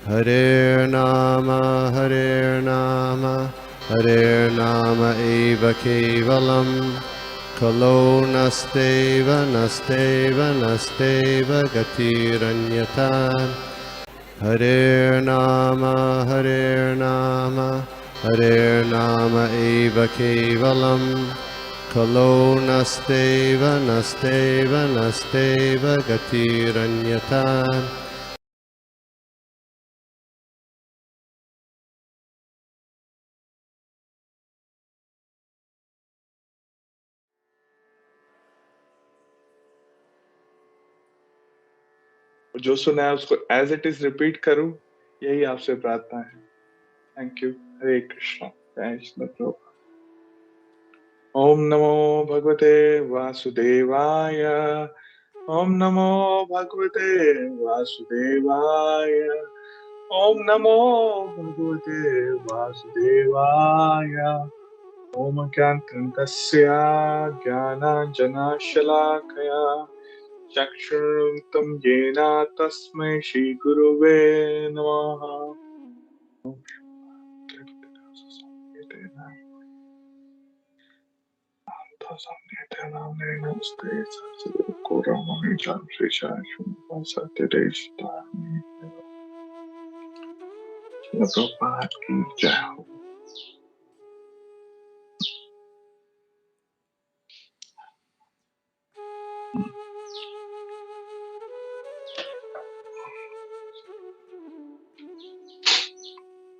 Hare Nama, Hare Nama eva kevalam, Kalo nasteva, nasteva, nasteva gatiranyata. Hare Nama, Hare Nama, Hare Nama eva kevalam, Kalo nasteva, nasteva, nasteva gatiranyata. जो सुना है उसको as it is repeat करूं, यही आपसे प्रार्थना है। Thank you. Hare Krishna. जय श्री प्रभुपाद। ओम नमो भगवते वासुदेवाय। ओम नमो भगवते वासुदेवाय। ओम नमो भगवते वासुदेवाय। ओम ज्ञानतस्य ज्ञानाञ्जनशलाकया चक्षुरुन्मिलितं येन तस्मै श्रीगुरुवे नमः। प्रभुपाद की जय हो।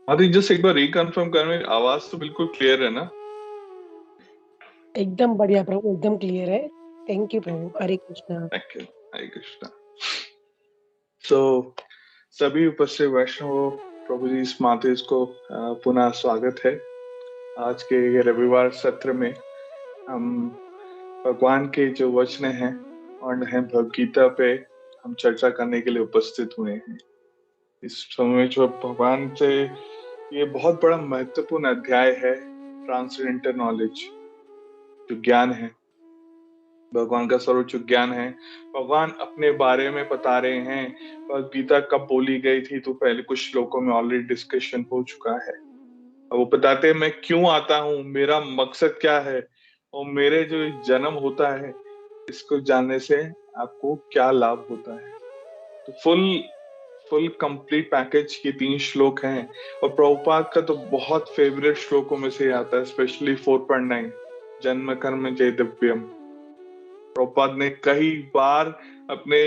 आदि जस्ट एक बार रिकन्फर्म कर, मेरी आवाज तो बिल्कुल क्लियर है ना? एकदम बढ़िया प्रभु, एकदम क्लियर है। थैंक यू प्रभु। हरे कृष्णा। Thank you. हरे कृष्णा। सभी उपस्थित वैष्णवों, प्रभु जी इस मातेज को पुनः स्वागत है। आज के ये रविवार सत्र में हम भगवान के जो वचन हैं और भगवद गीता पे हम चर्चा करने के लिए उपस्थित हुए हैं। इस समय जो भगवान से ये बहुत बड़ा महत्वपूर्ण अध्याय है, ट्रांसेंडेंटल नॉलेज, जो ज्ञान है, भगवान का सर्वोच्च ज्ञान है। भगवान अपने बारे में बता रहे हैं। भगवद गीता कब बोली गई थी तो पहले कुछ श्लोकों में ऑलरेडी डिस्कशन हो चुका है। अब वो बताते हैं मैं क्यों आता हूँ, मेरा मकसद क्या है और मेरे जो जन्म होता है इसको जानने से आपको क्या लाभ होता है। तो फुल कंप्लीट पैकेज के 3 श्लोक हैं और प्रभुपाद का तो बहुत फेवरेट श्लोकों में से आता है, स्पेशली 4.9 जन्म कर्म जय दिव्यम। प्रभुपाद ने कई बार अपने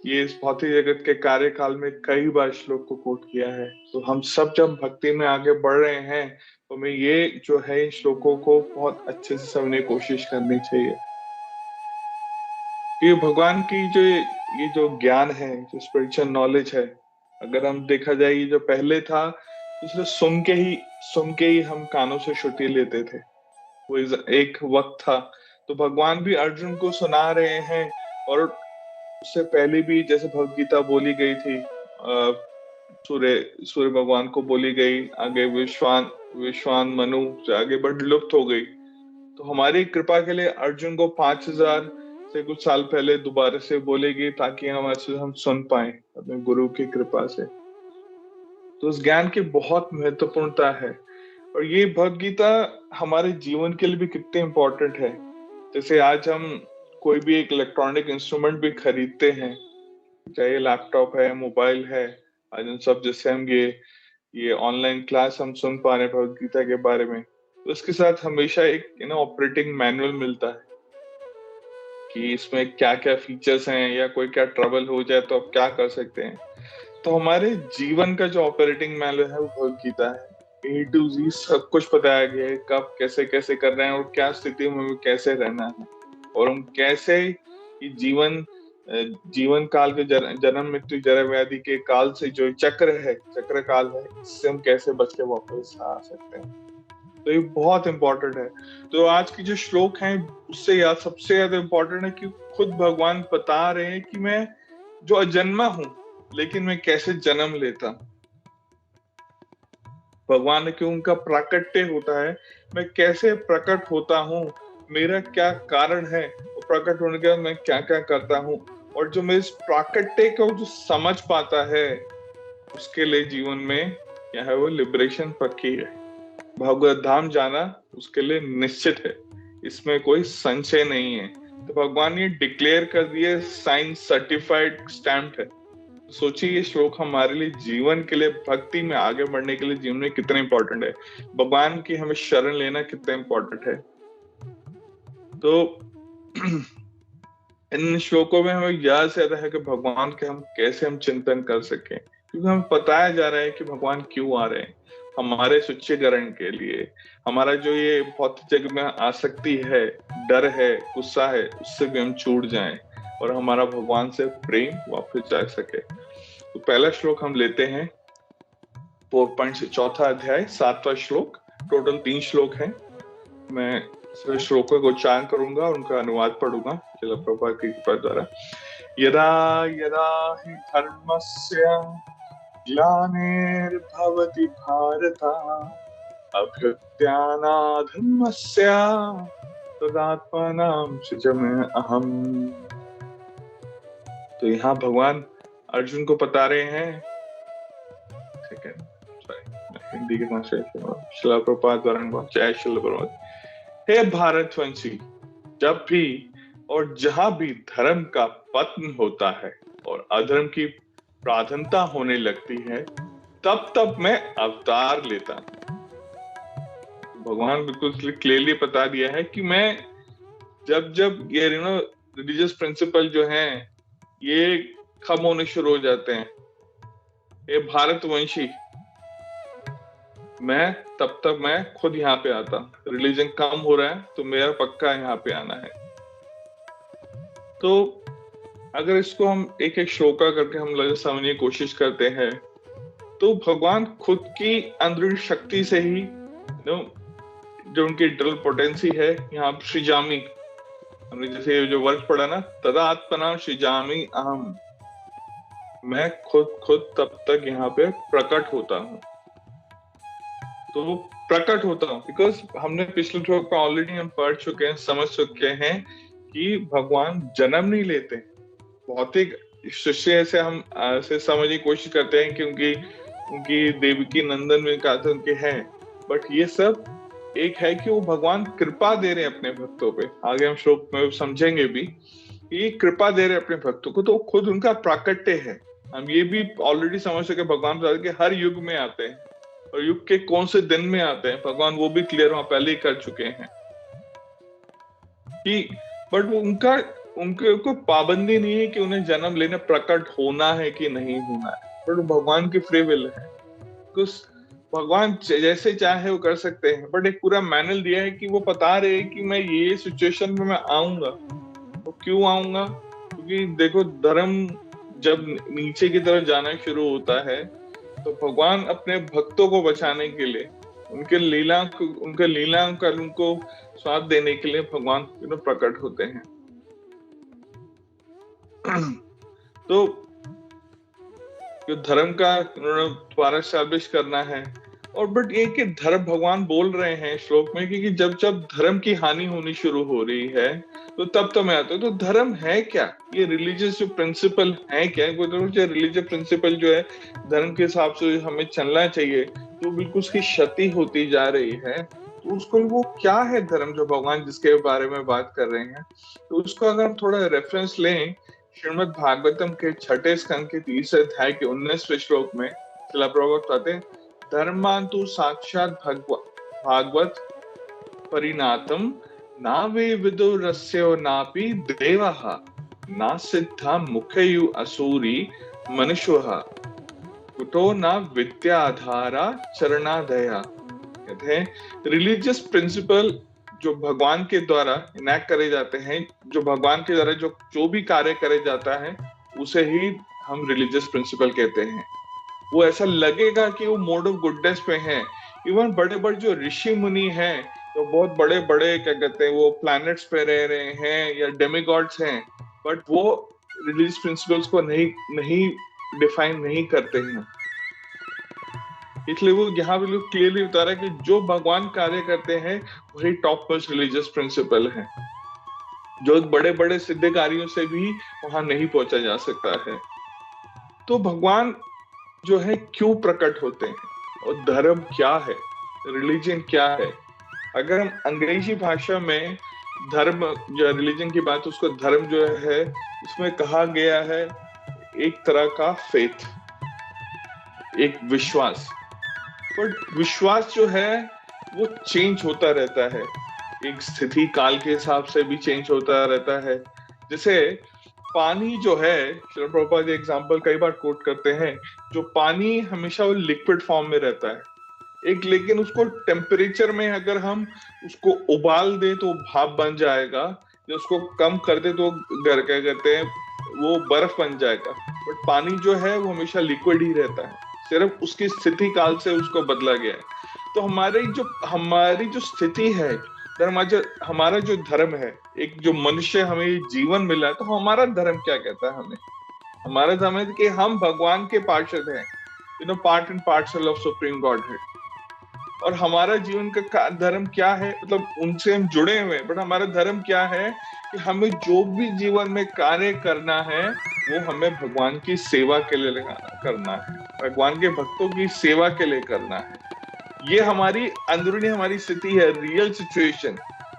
ये इस भौतिक जगत के कार्यकाल में कई बार श्लोक को कोट किया है। तो हम सब जब भक्ति में आगे बढ़ रहे हैं तो हमें ये जो है इन श्लोकों को बहुत अच्छे से समझने की कोशिश करनी चाहिए कि भगवान की जो ज्ञान है, जो स्पिरिचुअल नॉलेज है, अगर हम देखा जाए ये जो पहले था तो सुन के ही हम कानों से श्रुति लेते थे। वो एक वक्त था तो भगवान भी अर्जुन को सुना रहे हैं और उससे पहले भी जैसे भगवद गीता बोली गई थी, सूर्य भगवान को बोली गई, आगे विश्वान मनु से आगे बढ़ लुप्त हो गई। तो हमारी कृपा के लिए अर्जुन को 5000 से कुछ साल पहले दोबारा से बोलेगी ताकि हम सुन पाए अपने गुरु की कृपा से। तो उस ज्ञान की बहुत महत्वपूर्णता है और ये भगवद गीता हमारे जीवन के लिए भी कितने इम्पोर्टेंट है। जैसे आज हम कोई भी एक इलेक्ट्रॉनिक इंस्ट्रूमेंट भी खरीदते हैं, चाहे लैपटॉप है, मोबाइल है, आज हम सब जैसे हम ये ऑनलाइन क्लास हम सुन पा रहे हैं भगवद गीता के बारे में, तो उसके साथ हमेशा एक ऑपरेटिंग मैनुअल मिलता है कि इसमें क्या क्या फीचर्स हैं या कोई क्या ट्रबल हो जाए तो आप क्या कर सकते हैं। तो हमारे जीवन का जो ऑपरेटिंग मैनुअल है वो भगवद गीता है। A to Z सब कुछ बताया गया है, कब कैसे कैसे कर रहे हैं और क्या स्थिति में कैसे रहना है और हम कैसे जीवन काल के जन्म मृत्यु जरा व्याधि के काल से जो चक्र काल है, इससे हम कैसे बच के वापस आ सकते हैं। तो ये बहुत इंपॉर्टेंट है। तो आज की जो श्लोक हैं उससे सबसे ज्यादा इंपॉर्टेंट है कि खुद भगवान बता रहे हैं कि मैं जो अजन्मा हूं लेकिन मैं कैसे जन्म लेता हूं। भगवान क्यों उनका प्राकट्य होता है, मैं कैसे प्रकट होता हूँ, मेरा क्या कारण है और प्रकट होने के बाद मैं क्या क्या करता हूँ। और जो मैं इस प्राकट्य को जो समझ पाता है उसके लिए जीवन में क्या है, वो लिबरेशन पक्की है। भगवत धाम जाना उसके लिए निश्चित है, इसमें कोई संशय नहीं है। तो भगवान ने डिक्लेयर कर दिए, साइन सर्टिफाइड स्टैम्प है। सोचिए ये श्लोक हमारे लिए जीवन के लिए, भक्ति में आगे बढ़ने के लिए जीवन में कितना इंपॉर्टेंट है, भगवान की हमें शरण लेना कितना इंपॉर्टेंट है। तो इन श्लोकों में हमें याद से आता है कि भगवान के हम कैसे हम चिंतन कर सकें, क्योंकि हमें बताया जा रहा है कि भगवान क्यों आ रहे हैं, हमारे सुचिकरण के लिए। हमारा जो ये भौतिक जग में आसक्ति है, डर है, गुस्सा है, उससे भी हम छूट जाएं और हमारा भगवान से प्रेम वापस जा सके। तो पहला श्लोक हम लेते हैं 4.4 अध्याय 7वां श्लोक। टोटल 3 श्लोक हैं। मैं श्लोकों को उच्चारण करूंगा और उनका अनुवाद पढ़ूंगा श्रील प्रभुपाद की कृपा द्वारा। यदा यदा हि धर्मस्य ग्लानिर्भवति भारत अभ्युत्थानाधर्मस्य तदात्मानं सृजाम्यहम्। तो यहाँ भगवान अर्जुन को बता रहे हैं, हिंदी के श्रील प्रभुपाद द्वारा, जय श्रील प्रभुपाद। हे भारतवंशी, जब भी और जहां भी धर्म का पतन होता है और अधर्म की प्राधान्यता होने लगती है, तब तब मैं अवतार लेता हूं। भगवान बिल्कुल क्लियरली बता दिया है कि मैं जब जब ये रिलीजियस प्रिंसिपल जो हैं ये खत्म होने शुरू हो जाते हैं, ये भारतवंशी, मैं तब तक मैं खुद यहाँ पे आता। रिलीजन कम हो रहा है तो मेरा पक्का यहाँ पे आना है। तो अगर इसको हम एक एक श्लोका करके हम लोग समझने की कोशिश करते हैं, तो भगवान खुद की अंदरूनी शक्ति से ही जो उनकी इंटरनल पोटेंसी है, यहाँ सृजामि, हमने जैसे जो वर्ड पढ़ा ना, तदा आत्मना सृजामि अहम, मैं खुद तब तक यहाँ पे प्रकट होता हूँ। तो वो प्रकट होता हूँ बिकॉज हमने पिछले श्लोक में ऑलरेडी हम पढ़ चुके हैं, समझ चुके हैं कि भगवान जन्म नहीं लेते। भौतिक शिष्य से हम ऐसे समझने की कोशिश करते हैं क्योंकि उनकी देवकी नंदन में कहा था उनके हैं, बट ये सब एक है कि वो भगवान कृपा दे रहे हैं अपने भक्तों पे। आगे हम श्लोक में समझेंगे भी, ये कृपा दे रहे हैं अपने भक्तों को, तो खुद उनका प्राकट्य है। हम ये भी ऑलरेडी समझ सके भगवान बता के हर युग में आते हैं और युग के कौन से दिन में आते हैं भगवान, वो भी क्लियर वहां पहले ही कर चुके हैं कि, बट वो उनके को पाबंदी नहीं है कि उन्हें जन्म लेने प्रकट होना है कि नहीं होना है, बट भगवान की फ्री विल है। कुछ भगवान जैसे चाहे वो कर सकते हैं, बट एक पूरा मैनुअल दिया है कि वो बता रहे हैं कि मैं ये सिचुएशन में मैं आऊंगा। तो क्यों आऊंगा? क्योंकि देखो, धर्म जब नीचे की तरफ जाना शुरू होता है तो भगवान अपने भक्तों को बचाने के लिए, उनके लीला का उनको स्वाद देने के लिए भगवान प्रकट होते हैं। तो जो धर्म का दोबारा स्टैब्लिश करना है, और बट ये कि धर्म भगवान बोल रहे हैं श्लोक में कि जब जब धर्म की हानि होनी शुरू हो रही है तो तब मैं आता हूँ। तो धर्म है क्या? ये रिलीजियस जो प्रिंसिपल है क्या? जो रिलीजियस प्रिंसिपल जो है धर्म के हिसाब से हमें चलना चाहिए, तो बिल्कुल उसकी क्षति होती जा रही है। तो उसको वो क्या है धर्म जो भगवान जिसके बारे में बात कर रहे हैं? तो उसको अगर हम थोड़ा रेफरेंस लें, श्रीमद् भागवतम के 6 स्कंद के 3 अध्याय के 19वें श्लोक में श्रील प्रभुपाद कहते हैं, धर्मांतु साक्षात भागवत परिणातम ना वे विदुरस्यो नापि देवः ना सिद्धा मुखयु असुरी मनुष्यः कुतो न विद्याधारा चरणादया। कहते हैं रिलीजियस प्रिंसिपल जो भगवान के द्वारा इनैक्ट करे जाते हैं, जो भगवान के द्वारा जो भी कार्य करे जाता है, उसे ही हम रिलीजियस प्रिंसिपल कहते हैं। वो ऐसा लगेगा कि वो मोड ऑफ गुडनेस पे है। इवन बड़े बड़े जो ऋषि मुनि हैं, तो बहुत बड़े बड़े क्या कहते हैं, वो प्लैनेट्स पे रह रहे हैं या डेमिगॉड्स हैं, बट वो रिलीजियस प्रिंसिपल्स को नहीं डिफाइन नहीं करते हैं। इसलिए वो यहाँ भी लोग क्लियरली बता रहा है कि जो भगवान कार्य करते हैं वही टॉप मोस्ट रिलीजियस प्रिंसिपल है, जो बड़े बड़े सिद्ध कार्यों से भी वहां नहीं पहुंचा जा सकता है। तो भगवान जो है क्यों प्रकट होते हैं और धर्म क्या है, रिलीजन क्या है। अगर हम अंग्रेजी भाषा में धर्म, जो रिलीजन की बात, उसको धर्म जो है उसमें कहा गया है एक तरह का फेथ, एक विश्वास। बट विश्वास जो है वो चेंज होता रहता है, एक स्थिति काल के हिसाब से भी चेंज होता रहता है। जैसे पानी जो है, श्रील प्रभुपाद एग्जाम्पल कई बार कोट करते हैं, जो पानी हमेशा वो लिक्विड फॉर्म में रहता है एक, लेकिन उसको टेम्परेचर में अगर हम उसको उबाल दे तो भाप बन जाएगा, या उसको कम कर दे तो क्या कहते हैं वो बर्फ बन जाएगा। बट पानी जो है वो हमेशा लिक्विड ही रहता है, सिर्फ उसकी स्थिति काल से उसको बदला गया है। तो हमारी जो स्थिति है, हमारा जो धर्म है, एक जो मनुष्य हमें जीवन मिला है, तो हमारा धर्म क्या कहता है हमें? हमारा धर्म है कि हम भगवान के पार्षद हैं, part and parcel of supreme God है। और हमारा जीवन का धर्म क्या है, मतलब उनसे हम जुड़े हुए हैं, बट हमारा धर्म क्या है कि हमें जो भी जीवन में कार्य करना है वो हमें भगवान की सेवा के लिए करना है, भगवान के भक्तों की सेवा के लिए करना है। ये हमारी अंदरूनी हमारी स्थिति है, रियल सिचुएशन।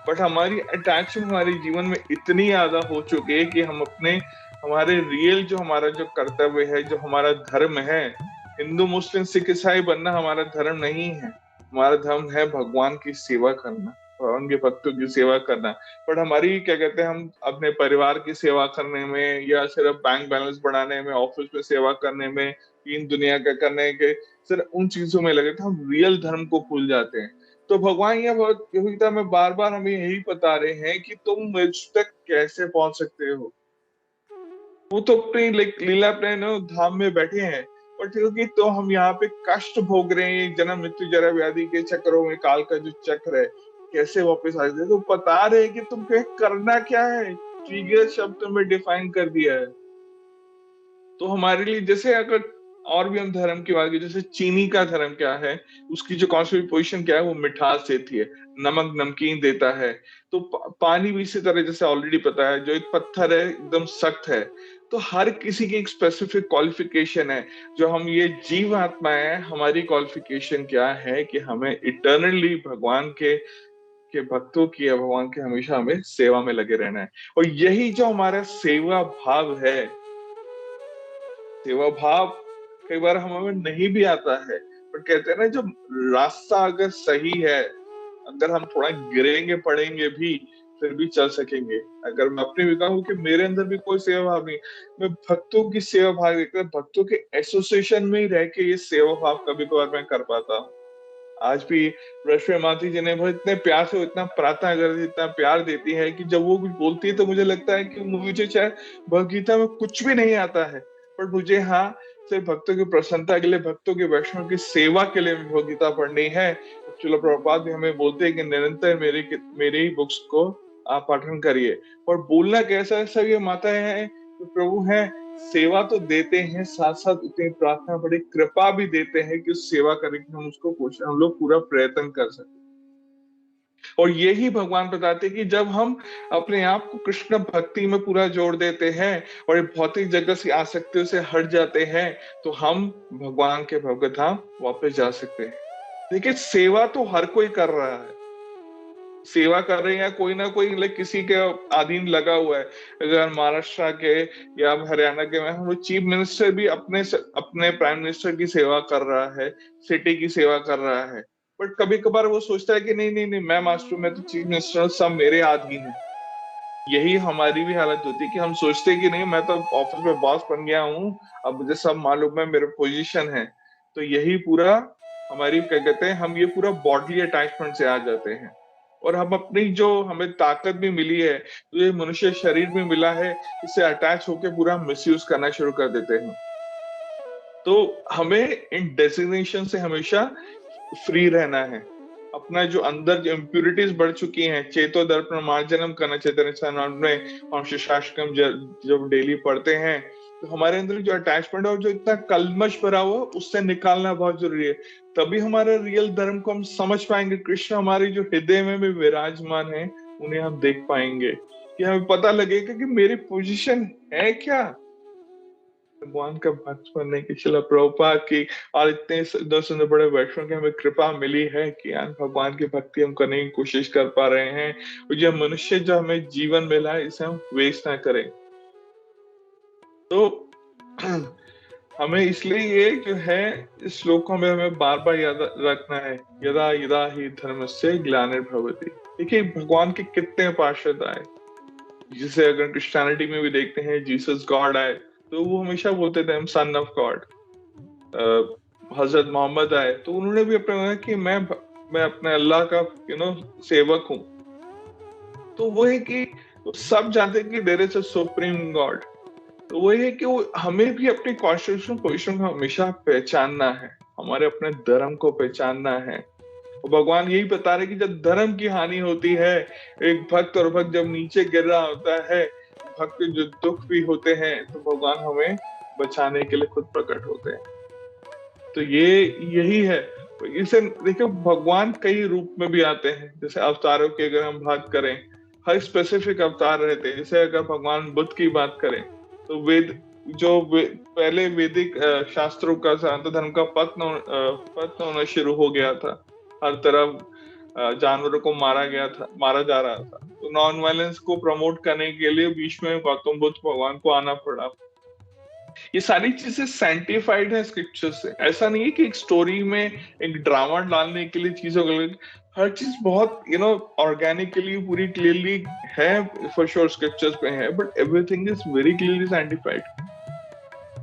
बट हमारी अटैचमेंट हमारे जीवन में इतनी ज्यादा हो चुकी है कि हम हमारे रियल जो हमारा जो कर्तव्य है, जो हमारा धर्म है, हिंदू मुस्लिम सिख ईसाई बनना हमारा धर्म नहीं है। हमारा धर्म है भगवान की सेवा करना, भगवान के भक्तों की सेवा करना। बट हमारी क्या कहते हैं, हम अपने परिवार की सेवा करने में, या सिर्फ बैंक बैलेंस बढ़ाने में, ऑफिस में सेवा करने में, दीन दुनिया का करने के, सिर्फ उन चीजों में लगे तो हम रियल धर्म को भूल जाते हैं। तो भगवान गीता में बार बार हमें यही बता रहे हैं कि तुम मुझ तक कैसे पहुंच सकते हो। वो तो अपनी लीला अपने धाम में बैठे हैं, और क्योंकि तो हम यहाँ पे कष्ट भोग रहे हैं, जन्म मृत्यु जरा व्याधि के चक्रों में, काल का जो चक्र है, कैसे वापस आ जाए। तो बता रहे हैं कि तुमको करना क्या है, ट्रिगर शब्द में डिफाइन कर दिया है। तो हमारे लिए जैसे अगर और भी हम धर्म की बात करें, जैसे चीनी का धर्म क्या है, उसकी जो कॉन्स्टिट्यूट पोजीशन क्या है, वो मिठास देती है, नमक नमकीन देता है। तो पानी भी इसी तरह, जैसे ऑलरेडी पता है, जो एक पत्थर है एकदम सख्त है। तो हर किसी की एक स्पेसिफिक क्वालिफिकेशन है। जो हम ये जीव आत्मा है, हमारी क्वालिफिकेशन क्या है कि हमें इटर्नली भगवान के भक्तों की, या भगवान के हमेशा हमें सेवा में लगे रहना है। और यही जो हमारा सेवा भाव है, सेवा भाव कई बार हमें नहीं भी आता है, पर कहते हैं ना, जो रास्ता अगर सही है, अगर हम थोड़ा गिरेंगे पड़ेंगे भी, फिर भी चल सकेंगे। अगर मैं अपनी भी कहूँ कि मेरे अंदर भी कोई सेवा भाव नहीं, मैं भक्तों की सेवा भाव, भक्तों के एसोसिएशन में ही रह के ये सेवा भाव कभी कभार मैं कर पाता हूँ। आज भी रश्मि माती जी ने बहुत इतने प्यार से, इतना प्रार्थना करती, इतना प्यार देती है कि जब वो कुछ बोलती है तो मुझे लगता है कि मुझे चाहे भगवदगीता में कुछ भी नहीं आता है, पर मुझे हाँ सिर्फ भक्तों की प्रसन्नता के लिए, भक्तों के वैष्णव की सेवा के लिए भगवदगीता पढ़नी है। श्रील प्रभुपाद भी हमें बोलते हैं कि निरंतर मेरी ही बुक्स को आप पाठन करिए। और बोलना कैसा है, सब ये माताएं हैं तो प्रभु हैं, सेवा तो देते हैं, साथ साथ उतनी प्रार्थना, बड़ी कृपा भी देते हैं कि उस सेवा करने की हम लोग पूरा प्रयत्न कर सकें। और यही भगवान बताते हैं कि जब हम अपने आप को कृष्ण भक्ति में पूरा जोड़ देते हैं और भौतिक जगत की आसक्तियों से हट जाते हैं, तो हम भगवान के भगवत धाम वापस जा सकते हैं। देखिए, सेवा तो हर कोई कर रहा है, सेवा कर रहे हैं, कोई ना कोई किसी के अधीन लगा हुआ है। अगर महाराष्ट्र के या हरियाणा के में, हम चीफ मिनिस्टर भी अपने प्राइम मिनिस्टर की सेवा कर रहा है, सिटी की सेवा कर रहा है। बट कभी कभार वो सोचता है कि नहीं नहीं नहीं, मैं मास्टर, मैं तो चीफ मिनिस्टर, सब मेरे अधीन है। यही हमारी भी हालत होती है कि हम सोचते हैं कि नहीं, मैं तो ऑफिस में बॉस बन गया हूँ, अब मुझे सब मालूम है, मेरा पोजीशन है। तो यही पूरा हमारी क्या कहते हैं, हम ये पूरा बॉडी अटैचमेंट से आ जाते हैं। और हम अपनी जो हमें ताकत भी मिली है, तो ये मनुष्य शरीर में मिला है, इससे अटैच होकर पूरा मिसयूज करना शुरू कर देते हैं। तो हमें इन डेजिग्नेशन से हमेशा फ्री रहना है। अपना जो अंदर जो इम्प्यूरिटीज बढ़ चुकी हैं, चेतो दर्पण मार्जनम करना, चैतन्य में शास्त्रम जब डेली पढ़ते हैं, तो हमारे अंदर जो अटैचमेंट और जो इतना कलमश भरा हुआ, उससे निकालना बहुत जरूरी है। तभी हमारे रियल धर्म को हम समझ पाएंगे। कृष्ण हमारे जो हृदय में भी विराजमान है, उन्हें हम देख पाएंगे, कि हमें पता लगेगा कि मेरी पोजीशन है क्या। भगवान का भक्त बनने की, शिला प्रभुपाद की और इतने सुंदर सुंदर बड़े वैष्णव की हमें कृपा मिली है कि आज भगवान की भक्ति हम करने की कोशिश कर पा रहे हैं। और जो मनुष्य जो हमें जीवन मिला है इसे हम वेस्ट ना करें। तो हमें इसलिए ये जो है इस श्लोक को हमें बार बार याद रखना है, यदा यदा ही धर्मस्य ग्लानिर्भवति। देखिए भगवान के कितने पार्षद आए, जिसे अगर क्रिश्चियनिटी में भी देखते हैं जीसस गॉड आए तो वो हमेशा बोलते थे हम सन ऑफ गॉड। हजरत मोहम्मद आए तो उन्होंने भी अपने कहा कि मैं अपने अल्लाह का सेवक हूँ। तो वो है कि सब जानते हैं कि there is a supreme God. तो वो है कि वो हमें भी अपनी कॉन्स्टिट्यूशनल पोजीशन को हमेशा पहचानना है, हमारे अपने धर्म को पहचानना है। और भगवान यही बता रहे कि जब धर्म की हानि होती है, एक भक्त और भक्त जब नीचे गिर रहा होता है, भक्त जो दुख भी होते हैं, तो भगवान हमें बचाने के लिए खुद प्रकट होते हैं। तो ये यही है। इसे देखो भगवान कई रूप में भी आते हैं। जैसे अवतारों की अगर हम बात करें, हर स्पेसिफिक अवतार रहते हैं। जैसे अगर भगवान बुद्ध की बात करें तो पहले वैदिक शास्त्रों का सनातन धर्म का पतन होना शुरू हो गया था। हर तरफ जानवरों को मारा जा रहा था। तो नॉन वायलेंस को प्रमोट करने के लिए बीच में गौतम बुद्ध भगवान को आना पड़ा। ये सारी चीजें साइंटिफाइड है स्क्रिप्चर से। ऐसा नहीं है कि एक स्टोरी में एक ड्रामा डालने के लिए चीजों को, हर चीज बहुत ऑर्गेनिकली पूरी क्लियरली है, फॉर श्योर स्क्रिप्चर्स पे है, but everything is very clearly scientified.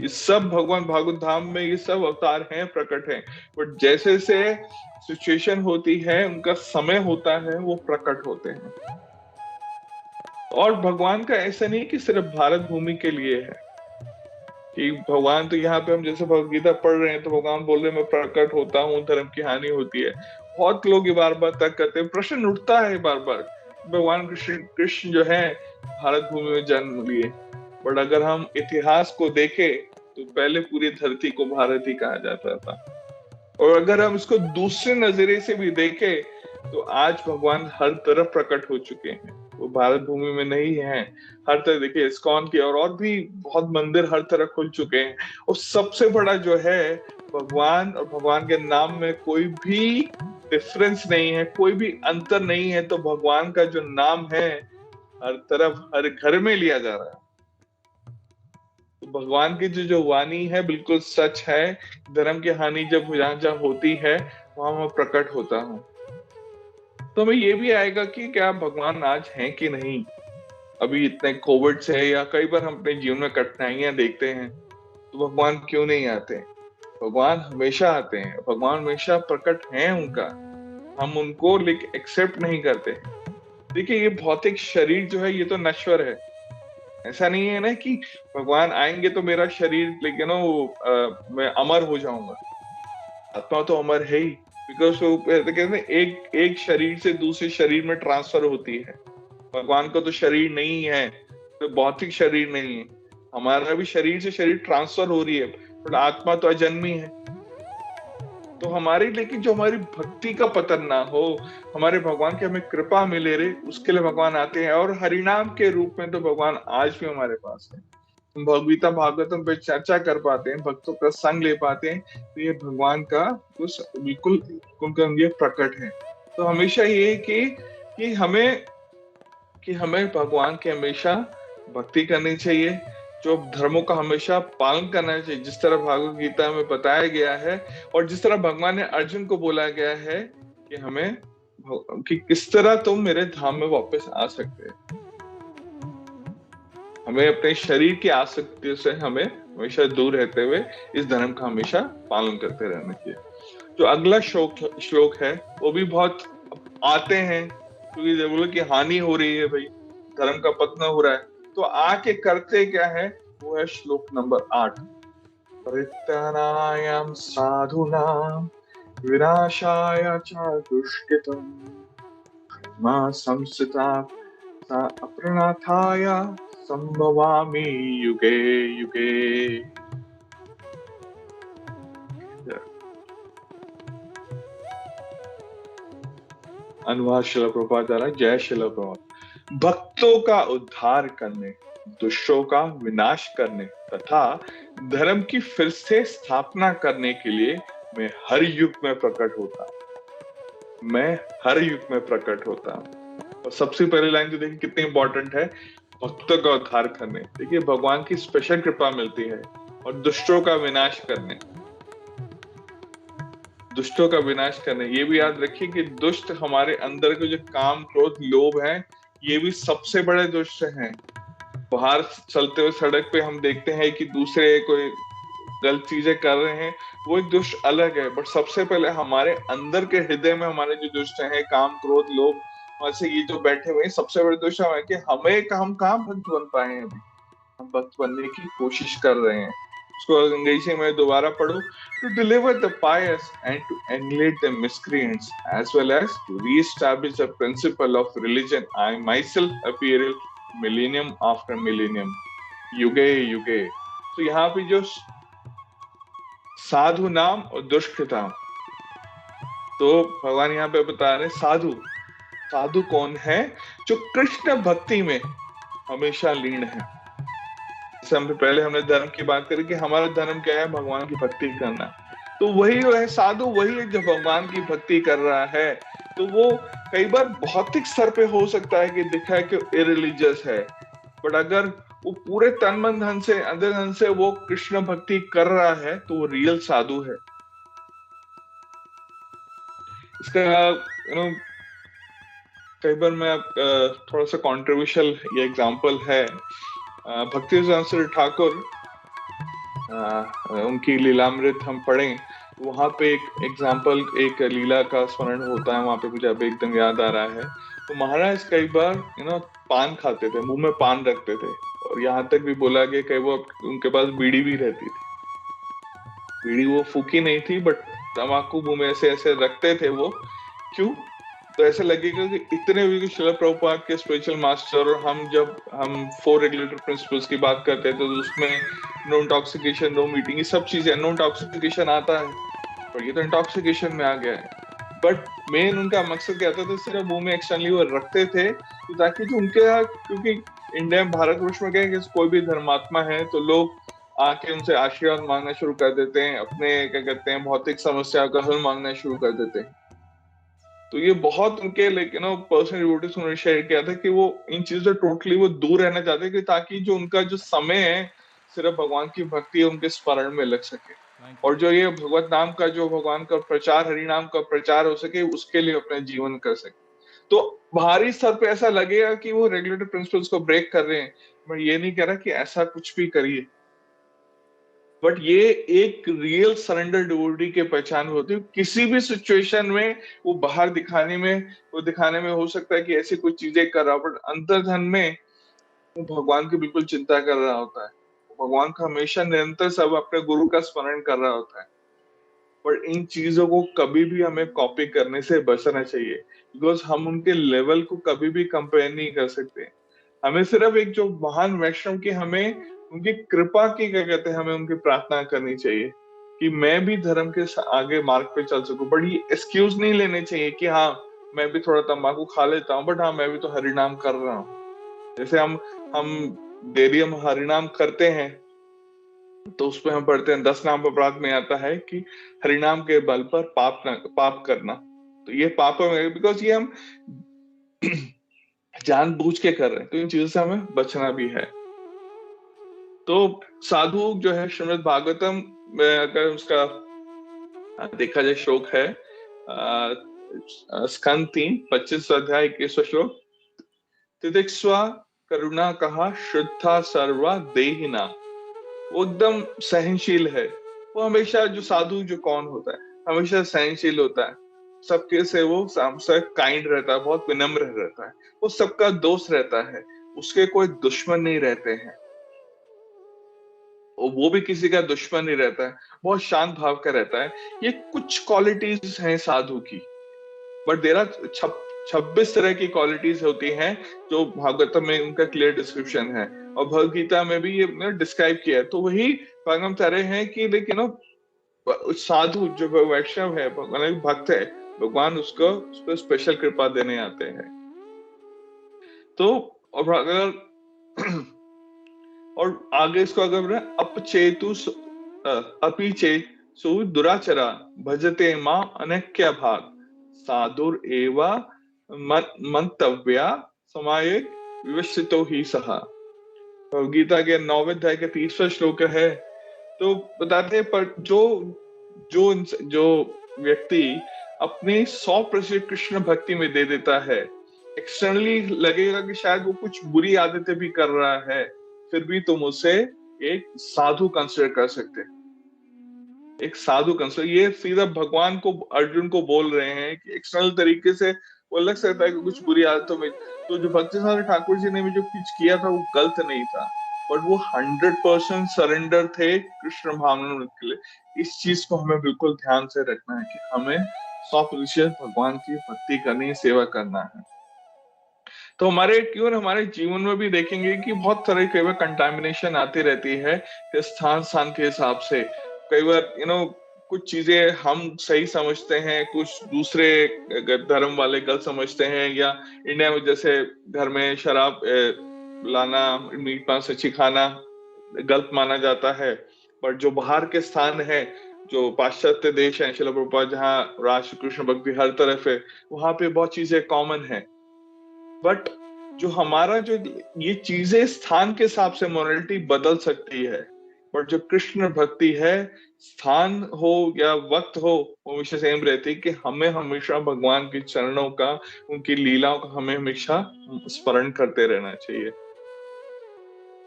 ये सब भगवान भागवत धाम में ये सब अवतार हैं, प्रकट हैं। बट जैसे से सिचुएशन होती है, उनका समय होता है, वो प्रकट होते हैं। और भगवान का ऐसा नहीं कि सिर्फ भारत भूमि के लिए है कि भगवान, तो यहाँ पे हम जैसे भगवद गीता पढ़ रहे हैं तो भगवान बोल रहे हैं मैं प्रकट होता हूँ, धर्म की हानि होती है। बहुत लोग ये बार बार तक करते हैं, प्रश्न उठता है बार बार, भगवान कृष्ण जो है भारत भूमि में जन्म लिए। बट अगर हम इतिहास को देखें तो पहले पूरी धरती को भारत ही कहा जाता था। और अगर हम इसको दूसरे नजरिए से भी देखें तो आज भगवान हर तरफ प्रकट हो चुके हैं, वो भारत भूमि में नहीं है। हर तरह देखिए इस्कॉन की और भी बहुत मंदिर हर तरफ खुल चुके हैं। और सबसे बड़ा जो है भगवान और भगवान के नाम में कोई भी डिफरेंस नहीं है, कोई भी अंतर नहीं है। तो भगवान का जो नाम है हर तरफ हर घर में लिया जा रहा है। तो भगवान की जो वाणी है बिल्कुल सच है। धर्म की हानि जब जहाँ होती है वहां मैं प्रकट होता हूँ। तो हमें ये भी आएगा कि क्या भगवान आज हैं कि नहीं। अभी इतने कोविड से या कई बार हम अपने जीवन में कठिनाइयां देखते हैं, तो भगवान क्यों नहीं आते? भगवान हमेशा आते हैं, भगवान हमेशा प्रकट हैं उनका, हम उनको लेकिन एक्सेप्ट नहीं करते। देखिए ये भौतिक शरीर जो है ये तो नश्वर है। ऐसा नहीं है ना कि भगवान आएंगे तो मेरा शरीर लेकिन मैं अमर हो जाऊंगा। आत्मा तो अमर है ही, बिकॉज वो कहते हैं एक शरीर से दूसरे शरीर में ट्रांसफर होती है। भगवान को तो शरीर नहीं है, तो भौतिक शरीर नहीं है। हमारा भी शरीर से शरीर ट्रांसफर हो रही है, बट आत्मा तो अजन्मी है। तो हमारी लेकिन जो हमारी भक्ति का पतन ना हो, हमारे भगवान की हमें कृपा मिले रे, उसके लिए भगवान आते हैं। और हरिनाम के रूप में तो भगवान आज भी हमारे पास है। हम भगवता भागवतम पे चर्चा कर पाते हैं, भक्तों का संग ले पाते हैं, तो ये भगवान का कुछ बिल्कुल उनका ये प्रकट है। तो हमेशा ये कि हमें भगवान की हमेशा भक्ति करनी चाहिए, जो धर्मों का हमेशा पालन करना चाहिए, जिस तरह भागवत गीता में बताया गया है। और जिस तरह भगवान ने अर्जुन को बोला गया है कि हमें कि किस तरह तुम मेरे धाम में वापस आ सकते हैं। हमें अपने शरीर की आसक्तियों से हमें हमेशा दूर रहते हुए इस धर्म का हमेशा पालन करते रहना चाहिए। जो अगला श्लोक है वो भी बहुत आते हैं, क्योंकि जब बोलो कि हानि हो रही है भाई, धर्म का पतन हो रहा है, तो आके करते क्या है, वो है श्लोक नंबर 8। परित्राणाय साधूनां विनाशाय च दुष्कृतं मा संस्थिता अप्रणाथाय संभवामि युगे युगे। अनुवाद श्रील प्रभुपाद द्वारा। जय श्रील प्रभुपाद। भक्तों का उद्धार करने, दुष्टों का विनाश करने तथा धर्म की फिर से स्थापना करने के लिए मैं हर युग में प्रकट होता हूं। मैं हर युग में प्रकट होता हूं। और सबसे पहली लाइन जो देखिए कितनी इंपॉर्टेंट है, भक्तों का उद्धार करने। देखिए भगवान की स्पेशल कृपा मिलती है। और दुष्टों का विनाश करने, दुष्टों का विनाश करने। ये भी याद रखिए कि दुष्ट हमारे अंदर के जो काम, क्रोध, लोभ है, ये भी सबसे बड़े दुष्ट हैं। बाहर चलते हुए सड़क पे हम देखते हैं कि दूसरे कोई गलत चीजें कर रहे हैं, वो एक दुष्ट अलग है। बट सबसे पहले हमारे अंदर के हृदय में हमारे जो दुष्ट हैं, काम, क्रोध, लोभ, वैसे ये जो बैठे हुए हैं, सबसे बड़े दुष्ट है कि हम कहाँ भक्त बन पाए हैं अभी। हम भक्त बनने की कोशिश कर रहे हैं। उसको अंग्रेजी में दोबारा पढ़ो, to deliver the pious and to annihilate the miscreants as well as to reestablish the principle of religion, I myself appear millennium after millennium, युगे युगे। तो यहाँ पे जो साधु नाम और दुष्ट नाम, तो भगवान यहाँ पे बता रहे साधु। साधु कौन है? जो कृष्ण भक्ति में हमेशा लीन है। पहले हमने धर्म की बात करी कि हमारा धर्म क्या है? भगवान की भक्ति करना। तो वही है साधु, वही है जो भगवान की भक्ति कर रहा है। तो वो कई बार भौतिक स्तर पे हो सकता है कि दिखा है कि इरिलीजियस है, बट अगर वो पूरे तन मन धन से, अंदर धन से वो कृष्ण भक्ति कर रहा है, तो वो रियल साधु है। इसका कई बार मैं थोड़ा सा कॉन्ट्रोवर्शियल ये एग्जांपल है। भक्ति सिद्धांत ठाकुर, उनकी लीलामृत हम पढ़ें, वहां पे एक एग्जांपल, एक लीला का स्मरण होता है। वहां पे मुझे अब एकदम याद आ रहा है। तो महाराज कई बार पान खाते थे, मुंह में पान रखते थे, और यहाँ तक भी बोला गया कई वो उनके पास बीड़ी भी रहती थी। बीड़ी वो फूकी नहीं थी, बट तंबाकू मुंह में ऐसे ऐसे रखते थे वो। क्यों? तो ऐसा लगेगा कि इतने भी श्रील प्रभुपाद के स्पिरिचुअल मास्टर, और हम 4 रेगुलेटरी प्रिंसिपल्स की बात करते हैं, तो उसमें नो इंटॉक्सिकेशन, नो मीटिंग, ये सब चीजें, नो इंटॉक्सिकेशन आता है, और ये तो इंटॉक्सिकेशन में आ गया है। बट मेन उनका मकसद क्या था? तो सिर्फ मुंह में एक्सटर्नली वो रखते थे, तो ताकि जो उनके यहाँ, क्योंकि इंडिया, भारतवर्ष में क्या है कि कोई भी धर्मात्मा है तो लोग आके उनसे आशीर्वाद मांगना शुरू कर देते हैं, अपने क्या कहते हैं भौतिक समस्या का हल मांगना शुरू कर देते हैं। तो ये बहुत उनके लेकिन पर्सनल डिवोटीज उन्होंने शेयर किया था कि वो इन चीजों से टोटली वो दूर रहना चाहते हैं, ताकि जो उनका जो समय है सिर्फ भगवान की भक्ति उनके स्मरण में लग सके, और जो ये भगवत नाम का, जो भगवान का प्रचार, हरि नाम का प्रचार हो सके, उसके लिए अपना जीवन कर सके। तो बाहरी स्तर पे ऐसा लगेगा कि वो रेगुलेटरी प्रिंसिपल्स को ब्रेक कर रहे हैं। मैं ये नहीं कह रहा कि ऐसा कुछ भी करिए, बट ये एक रियल सरेंडर डिवोटी के पहचान होती है। किसी भी सिचुएशन में वो बाहर दिखाने में हो सकता है कि ऐसी कुछ चीजें कर रहा हो, बट अंतर्धन में वो भगवान की बिल्कुल चिंता कर रहा होता है। भगवान का हमेशा निरंतर सब अपने गुरु का स्मरण कर रहा होता है। पर इन चीजों को कभी भी हमें कॉपी करने से बचना चाहिए, बिकॉज हम उनके लेवल को कभी भी कंपेयर नहीं कर सकते। हमें सिर्फ एक जो महान वैष्णव की, हमें उनकी कृपा की, क्या कहते हैं, हमें उनकी प्रार्थना करनी चाहिए कि मैं भी धर्म के आगे मार्ग पे चल सकूं। बट ये एक्सक्यूज नहीं लेने चाहिए कि हाँ मैं भी थोड़ा तंबाकू खा लेता हूँ, बट हाँ मैं भी तो हरिनाम कर रहा हूँ। जैसे हम डेली हम हरिनाम करते हैं, तो उसमें हम पढ़ते हैं 10 नाम अपराध में आता है कि हरिनाम के बल पर पाप करना। तो ये पाप है, बिकॉज ये हम जानबूझ के कर रहे हैं, तो इन चीजों से हमें बचना भी है। तो साधु जो है, श्रीमद् भागवतम में अगर उसका देखा जाए श्लोक है स्कंद 3 25 अध्याय 21 श्लोक, तितिक्ष्वा करुणा कहा शुद्धा सर्वा देहिना। वो एकदम सहनशील है। वो हमेशा, जो साधु जो कौन होता है, हमेशा सहनशील होता है, सबके से वो काइंड रहता है, बहुत विनम्र रहता है, वो सबका दोस्त रहता है, उसके कोई दुश्मन नहीं रहते हैं, वो भी किसी का दुश्मन नहीं रहता है, बहुत शांत भाव का रहता है। ये कुछ क्वालिटीज हैं साधु की, बट देर आर 26 तरह की क्वालिटीज होती हैं जो भागवतम में उनका क्लियर डिस्क्रिप्शन है, और भगवद गीता में भी ये डिस्क्राइब किया है। तो वही भागवत कह रहे हैं कि लेकिन साधु जो वैष्णव है, भक्त है, भगवान उस पर स्पेशल कृपा देने आते हैं। तो और अगर और आगे इसको अगर अपचेतु अपीचेसु दुराचरा भजते मां अनक्य भाग साधुर एवा मंतव्या समाये विवसितो ही सहा। गीता के 9वें अध्याय के 30वां श्लोक है। तो बताते हैं, पर जो व्यक्ति अपनी 100% कृष्ण भक्ति में दे देता है, एक्सटर्नली लगेगा कि शायद वो कुछ बुरी आदतें भी कर रहा है, फिर भी तुम उसे एक साधु कंसिडर कर सकते हैं, एक साधु कंसिडर। ये सीधा भगवान को, अर्जुन को बोल रहे हैं कि एक्सटर्नल तरीके से वो लग सकता है कि कुछ बुरी आदतों में, तो जो भक्तिसार ठाकुर जी ने भी जो कुछ किया था वो गलत नहीं था, बट वो 100% सरेंडर थे कृष्ण भावना के लिए। इस चीज को हमें बिल्कुल ध्यान से रखना है कि हमें 100% भगवान की भक्ति करनी, सेवा करना है। तो हमारे जीवन में भी देखेंगे कि बहुत तरह की कंटामिनेशन आती रहती है स्थान के हिसाब से। कई बार कुछ चीजें हम सही समझते हैं, कुछ दूसरे धर्म वाले गलत समझते हैं, या इंडिया में जैसे घर में शराब लाना, मीट मांस अच्छी खाना गलत माना जाता है। पर जो बाहर के स्थान है, जो पाश्चात्य देश है, श्रील प्रभुपाद, जहाँ राष्ट्र कृष्ण भक्ति हर तरफ है, वहां पे बहुत चीजें कॉमन है। बट जो हमारा जो ये चीजें स्थान के हिसाब से मोरालिटी बदल सकती है, बट जो कृष्ण भक्ति है, स्थान हो या वक्त हो, वो हमेशा सेम रहती है कि हमें हमेशा भगवान के चरणों का, उनकी लीलाओं का हमें हमेशा स्मरण करते रहना चाहिए।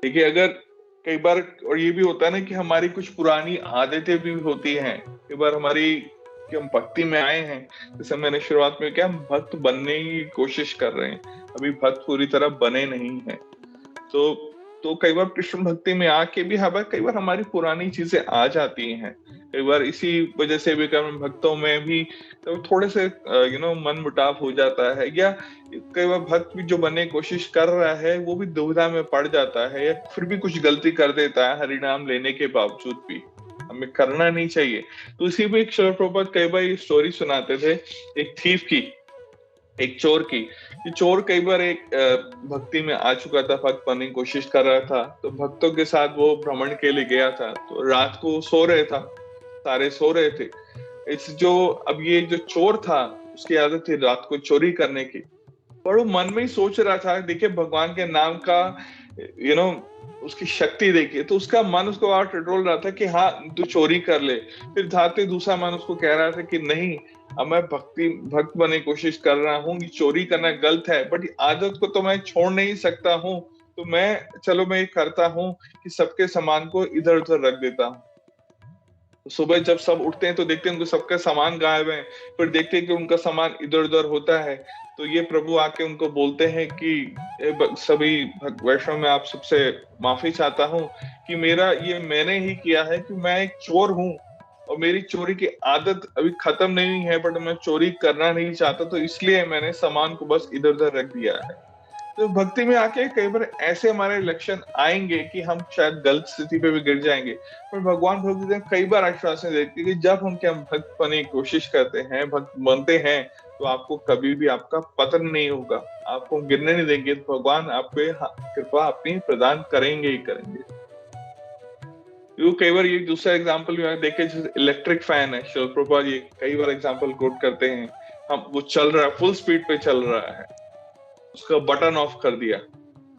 देखिए, अगर कई बार, और ये भी होता है ना कि हमारी कुछ पुरानी आदतें भी होती हैं, कई बार हमारी कि हम भक्ति में आए हैं, जैसे मैंने शुरुआत में क्या, हम भक्त बनने की कोशिश कर रहे हैं, अभी भक्त पूरी तरह बने नहीं हैं। तो कई बार कृष्ण भक्ति में आके भी कई बार हमारी पुरानी चीजें आ जाती हैं। कई बार इसी वजह से भी भक्तों में भी तो थोड़े से मन मुटाव हो जाता है, या कई बार भक्त भी जो बनने की कोशिश कर रहा है वो भी दुविधा में पड़ जाता है, या फिर भी कुछ गलती कर देता है हरिनाम लेने के बावजूद भी। हमें करना नहीं चाहिए। तो इसी पे एक श्रील प्रभुपाद कई बार स्टोरी सुनाते थे, एक थीफ की, एक चोर की। ये चोर कई बार एक भक्ति में आ चुका था, भक्त बनने की कोशिश कर रहा था, तो भक्तों के साथ वो भ्रमण के लिए गया था। तो रात को सो रहे था, सारे सो रहे थे। अब ये जो चोर था, उसकी आदत थी रात को चोरी करने की, पर वो मन में ही सोच रहा था, देखिए भगवान के नाम का उसकी शक्ति देखिए, तो उसका मन उसको और टटोल रहा था कि हाँ तू चोरी कर ले। फिर धाते दूसरा मन उसको कह रहा था कि नहीं, अब मैं भक्त बनने की कोशिश कर रहा हूँ, कि चोरी करना गलत है, बट आदत को तो मैं छोड़ नहीं सकता हूँ, तो मैं ये करता हूँ कि सबके सामान को इधर उधर रख देता हूँ। तो सुबह जब सब उठते हैं तो देखते हैं उनको सबका सामान गायब है, फिर देखते हैं कि उनका सामान इधर उधर होता है। तो ये प्रभु आके उनको बोलते हैं कि सभी वैष्णव, मैं आप सबसे माफी चाहता हूँ कि मैंने ही किया है, कि मैं एक चोर हूँ और मेरी चोरी की आदत अभी खत्म नहीं है, बट मैं चोरी करना नहीं चाहता, तो इसलिए मैंने सामान को बस इधर उधर रख दिया है। तो भक्ति में आके कई बार ऐसे हमारे लक्षण आएंगे कि हम शायद गलत स्थिति पे भी गिर जाएंगे, पर भगवान भक्ति कई बार आश्वासन देते हैं कि जब हम भक्त बनने की कोशिश करते हैं, भक्त बनते हैं, तो आपको कभी भी आपका पतन नहीं होगा, आपको गिरने नहीं देंगे, तो भगवान आप पे कृपा अपनी प्रदान करेंगे ही करेंगे। कई बार ये दूसरा एग्जाम्पल भी देखे, जैसे इलेक्ट्रिक फैन है, श्रील प्रभुपाद ये कई बार एग्जाम्पल कोट करते हैं। वो चल रहा है, फुल स्पीड पे चल रहा है, उसका बटन ऑफ कर दिया,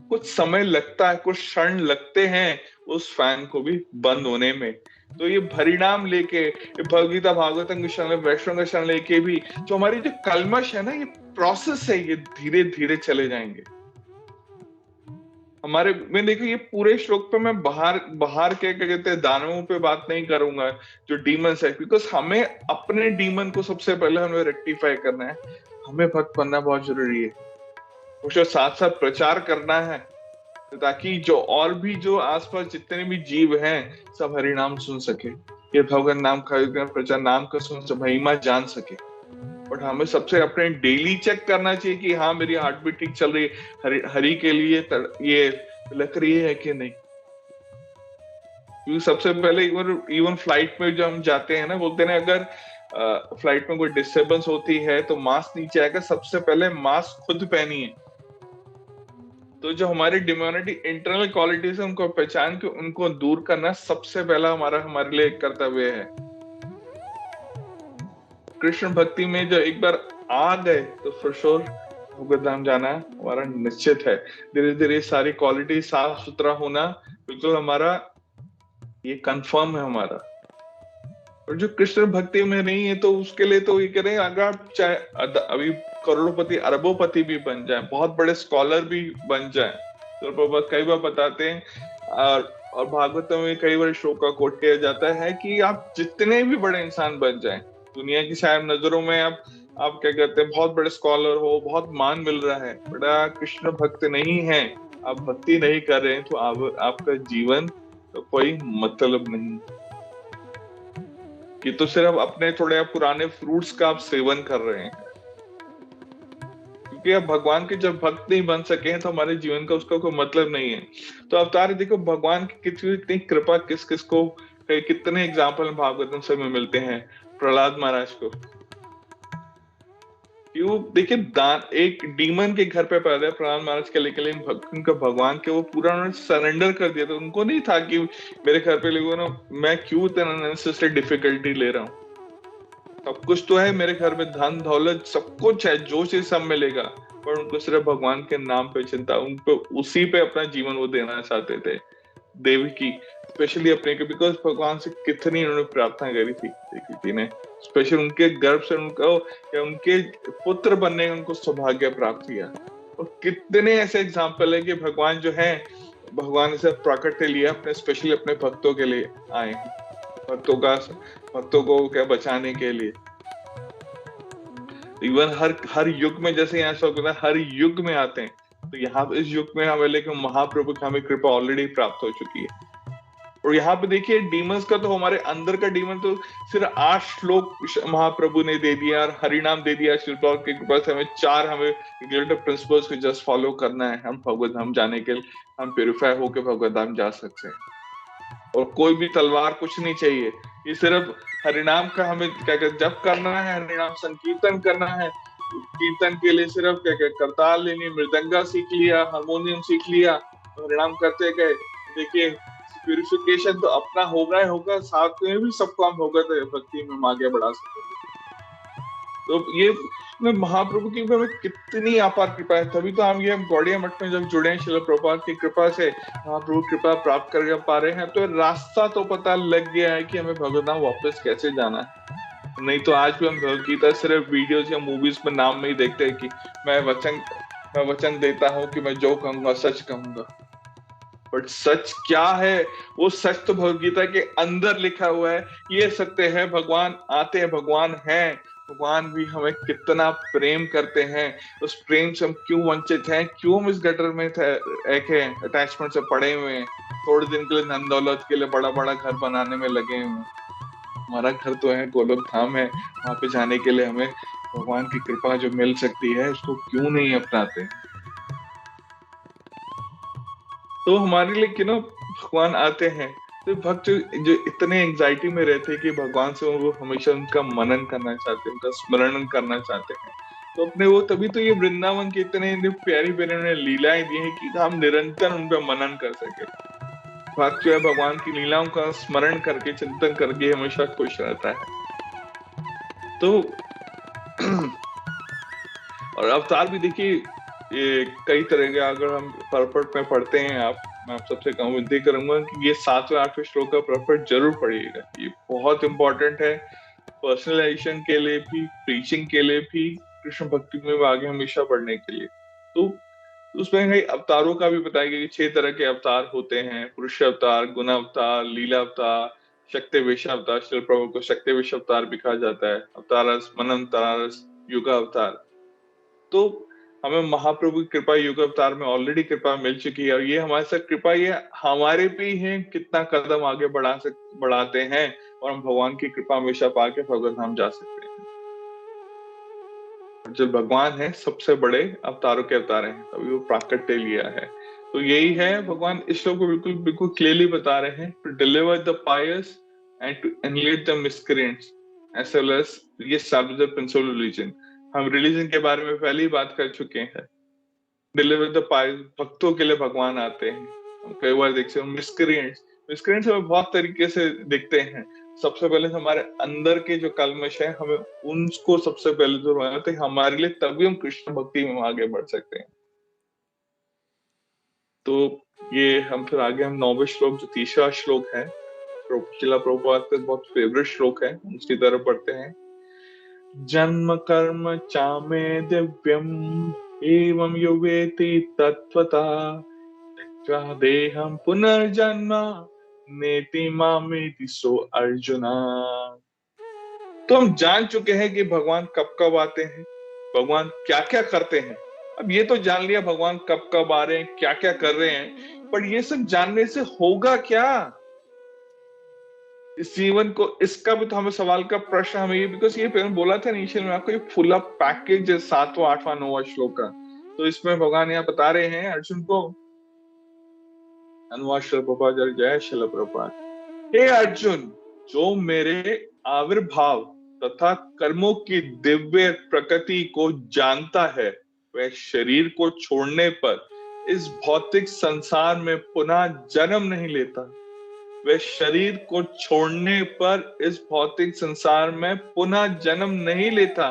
कुछ समय लगता है, कुछ क्षण लगते हैं उस फैन को भी बंद होने में। तो ये परिणाम लेके, भगवगीता भागवतम के शरण, वैष्णव के शरण लेके भी जो हमारी जो कलमश है ना, ये प्रोसेस है, ये धीरे धीरे चले जाएंगे हमारे में। देखो, ये पूरे श्लोक पे मैं बाहर क्या कहते हैं दानवों पे बात नहीं करूंगा, जो डीमंस है, बिकॉज हमें अपने डीमन को सबसे पहले हमें रेक्टिफाई करना है। हमें भक्त बनना बहुत जरूरी है, उसके साथ साथ प्रचार करना है, ताकि जो और भी जो आसपास जितने भी जीव हैं सब हरिनाम सुन सके, ये भगवान नाम का प्रचार, नाम का सुन सके, महिमा जान सके। बट हमें सबसे अपने डेली चेक करना चाहिए कि हाँ मेरी हार्ट बीट ठीक चल रही है, हरि के लिए ये लग रही है कि नहीं। क्योंकि सबसे पहले इवन फ्लाइट में जो हम जाते हैं ना, बोलते हैं अगर फ्लाइट में कोई डिस्टर्बेंस होती है तो मास्क नीचे आएगा, सबसे पहले मास्क खुद पहनिए, तो जो हमारी डिमोनिटी इंटरनल क्वालिटीज है उनको पहचान के उनको दूर करना सबसे पहला हमारे लिए एक कर्तव्य है। कृष्ण भक्ति में जो एक बार आ गए तो फॉर श्योर भगवत धाम जाना हमारा निश्चित है। धीरे धीरे सारी क्वालिटी साफ सुथरा होना बिल्कुल हमारा ये कंफर्म है हमारा। और जो कृष्ण भक्ति में नहीं है तो उसके लिए तो ये कह रहे हैं, अगर आप चाहे अभी करोड़पति अरबोपति भी बन जाए, बहुत बड़े स्कॉलर भी बन जाए, तो प्रभुपाद कई बार बताते हैं और भागवत में कई बार श्लोक का कोट किया जाता है कि आप जितने भी बड़े इंसान बन जाएं, दुनिया की शायद नजरों में आप क्या कहते हैं बहुत बड़े स्कॉलर हो, बहुत मान मिल रहा है, बड़ा कृष्ण भक्त नहीं है, आप भक्ति नहीं कर रहे हैं, तो आपका जीवन तो कोई मतलब नहीं कि तो सिर्फ अपने थोड़े पुराने फ्रूट्स का आप सेवन कर रहे हैं। क्योंकि आप भगवान के जब भक्त नहीं बन सके हैं तो हमारे जीवन का उसका कोई मतलब नहीं है। तो अवतार देखो भगवान की कितनी कृपा किस किस को, कितने एग्जाम्पल भागवतम से में मिलते हैं। प्रहलाद महाराज को क्यों देखिए दान एक डीमन के घर पे पैदा है प्रहलाद महाराज के, लेकिन उनका भगवान के वो पूरा उन्होंने सरेंडर कर दिया था। उनको नहीं था कि मेरे घर पे लोगों ना मैं क्यों इतना अननेसेसरी डिफिकल्टी ले रहा हूँ, सब कुछ तो है मेरे घर में, धन दौलत सब कुछ है, जो चीज सब मिलेगा, पर उनको सिर्फ भगवान के नाम पे चिंता, उनको उसी पे अपना जीवन वो देना चाहते थे। देवी की स्पेशली अपने के, बिकॉज भगवान से कितनी उन्होंने प्रार्थना करी थी देवी ने, स्पेशल उनके गर्भ से उनको या उनके पुत्र बनने का उनको सौभाग्य प्राप्त किया। और कितने ऐसे एग्जाम्पल है कि भगवान जो है भगवान से प्राकट्य लिया अपने स्पेशली अपने भक्तों के लिए आए, भक्तों को क्या बचाने के लिए। इवन हर युग में जैसे यहाँ से होता है हर युग में आते हैं, तो यहाँ इस युग में हमें लेकिन महाप्रभु की हमें कृपा ऑलरेडी प्राप्त हो चुकी है। और यहाँ पे देखिए डीमंस का तो हमारे अंदर का डीमन तो सिर्फ 8 श्लोक महाप्रभु ने दे दिया और हरिनाम दे दिया। शिल प्रभुपाद की कृपा से हमें 4 हमें रेगुलेटिव प्रिंसिपल्स को जस्ट फॉलो करना है, हम भगवत धाम जाने के लिए हम प्योरीफाई होकर भगवत धाम जा सकते हैं। और कोई भी तलवार कुछ नहीं चाहिए, ये सिर्फ हरिनाम का हमें क्या जप करना है, हरिनाम संकीर्तन करना है। कीर्तन के लिए सिर्फ क्या करताल लेनी, मृदंगा सीख लिया, हारमोनियम सीख लिया, हरिनाम करते गए। देखिए प्यूरिफिकेशन तो अपना होगा ही होगा, साथ में भी सबको हम होगा तो भक्ति में हम आगे बढ़ा सकेंगे। तो ये महाप्रभु की हमें कितनी अपार कृपा है, तभी तो हम ये गौड़िया मठ में जब जुड़े हैं शिल प्रभुपाद की कृपा से महाप्रभु कृपा प्राप्त कर पा रहे हैं। तो रास्ता तो पता लग गया है कि हमें भगवत धाम वापस कैसे जाना है। नहीं तो आज भी हम भगवत गीता सिर्फ वीडियोस या मूवीज में नाम में ही देखते हैं कि मैं वचन देता हूँ कि मैं जो कहूंगा सच कहूंगा, बट सच क्या है? वो सच तो भगवत गीता के अंदर लिखा हुआ है। ये सत्य है, भगवान आते हैं, भगवान हैं, भगवान भी हमें कितना प्रेम करते हैं, उस प्रेम से हम क्यों वंचित हैं, क्यों हम इस गटर में अटैचमेंट से पड़े हुए हैं, थोड़े दिन के लिए धन दौलत के लिए बड़ा बड़ा घर बनाने में लगे हुए। हमारा घर तो है गोलोक धाम है, वहां पे जाने के लिए हमें भगवान की कृपा जो मिल सकती है उसको क्यों नहीं अपनाते। तो हमारे लिए क्यों भगवान आते हैं, तो भक्त जो इतने एंजाइटी में रहते हैं कि भगवान से वो हमेशा उनका मनन करना चाहते हैं, उनका स्मरण करना चाहते हैं। तो अपने वो तभी तो ये वृंदावन की इतने प्यारी प्यारी लीलाएं दी है कि हम निरंतर उन पर मनन कर सके। भक्त जो है भगवान की लीलाओं का स्मरण करके चिंतन करके हमेशा खुश रहता है। तो और अवतार भी देखिए ये कई तरह के, अगर हम परपट में पढ़ते हैं मैं आप सबसे विनती करूंगा कि ये 7वें 8वें श्लोक का परपट जरूर पढ़िएगा। ये बहुत इंपॉर्टेंट है पर्सनलाइजेशन के लिए भी, प्रीचिंग के लिए भी, कृष्ण भक्ति में आगे हमेशा बढ़ने के लिए। तो उसमें कई अवतारों का भी बताया गया कि 6 तरह के अवतार होते हैं, पुरुष अवतार, गुण अवतार, लीला अवतार, शक्ति वेश अवतार। श्री प्रभु को शक्ति वेश अवतार भी कहा जाता है, अवतारस, मनंतारस, युग अवतार। तो हमें महाप्रभु की कृपा युग अवतार में ऑलरेडी कृपा मिल चुकी है, और ये हमारे साथ कृपा ये हमारे पे है कितना कदम आगे बढ़ाते हैं, और हम भगवान की कृपा हमेशा पाके भगवत धाम जा सकते हैं। जो भगवान है सबसे बड़े अवतारों के अवतार हैं, अभी वो प्राकट्य लिया है। तो यही है भगवान इस श्लोक को बिल्कुल बिल्कुल क्लियरली बता रहे हैं, to deliver the pious and to annihilate the miscreants as well as ये एस्टैब्लिश द प्रिंसिपल रिलीजन। हम रिलीजन के बारे में पहले ही बात कर चुके हैं। डिलीवर द पाइस, भक्तों के लिए भगवान आते हैं। हम कई बार देखते हैं मिसक्रिएंट्स हमें बहुत तरीके से दिखते हैं। सबसे पहले हमारे अंदर के जो कल्मश है, हमें उनको सबसे पहले दूर होना चाहिए हमारे लिए, तभी हम कृष्ण भक्ति में आगे बढ़ सकते हैं। तो ये हम फिर आगे हम 9वें श्लोक जो 30वां श्लोक है, शिला प्रभुपाद का बहुत फेवरेट श्लोक है, उसकी तरफ पढ़ते हैं। जन्म कर्म चामे दिव्यम एवं यो वेति तत्वता देहम पुनर्जन्म नेति मामेति सो अर्जुना। तो हम जान चुके हैं कि भगवान कब कब आते हैं, भगवान क्या क्या करते हैं। अब ये तो जान लिया भगवान कब कब आ रहे हैं, क्या क्या कर रहे हैं, पर ये सब जानने से होगा क्या इस जीवन को, इसका भी तो हमें सवाल का प्रश्न हमें ये, बिकॉज ये पहले बोला था इनिशियल में आपको, ये फुल अप पैकेज है 7वां 8वां 9वां श्लोक का। तो इसमें भगवान यहाँ बता रहे हैं अर्जुन को, अनुवाद शिला प्रभुपाद, जय शिला प्रभुपाद। हे अर्जुन, जो मेरे आविर्भाव तथा कर्मों की दिव्य प्रकृति को जानता है, वह शरीर को छोड़ने पर इस भौतिक संसार में पुनः जन्म नहीं लेता। वह शरीर को छोड़ने पर इस भौतिक संसार में पुनः जन्म नहीं लेता,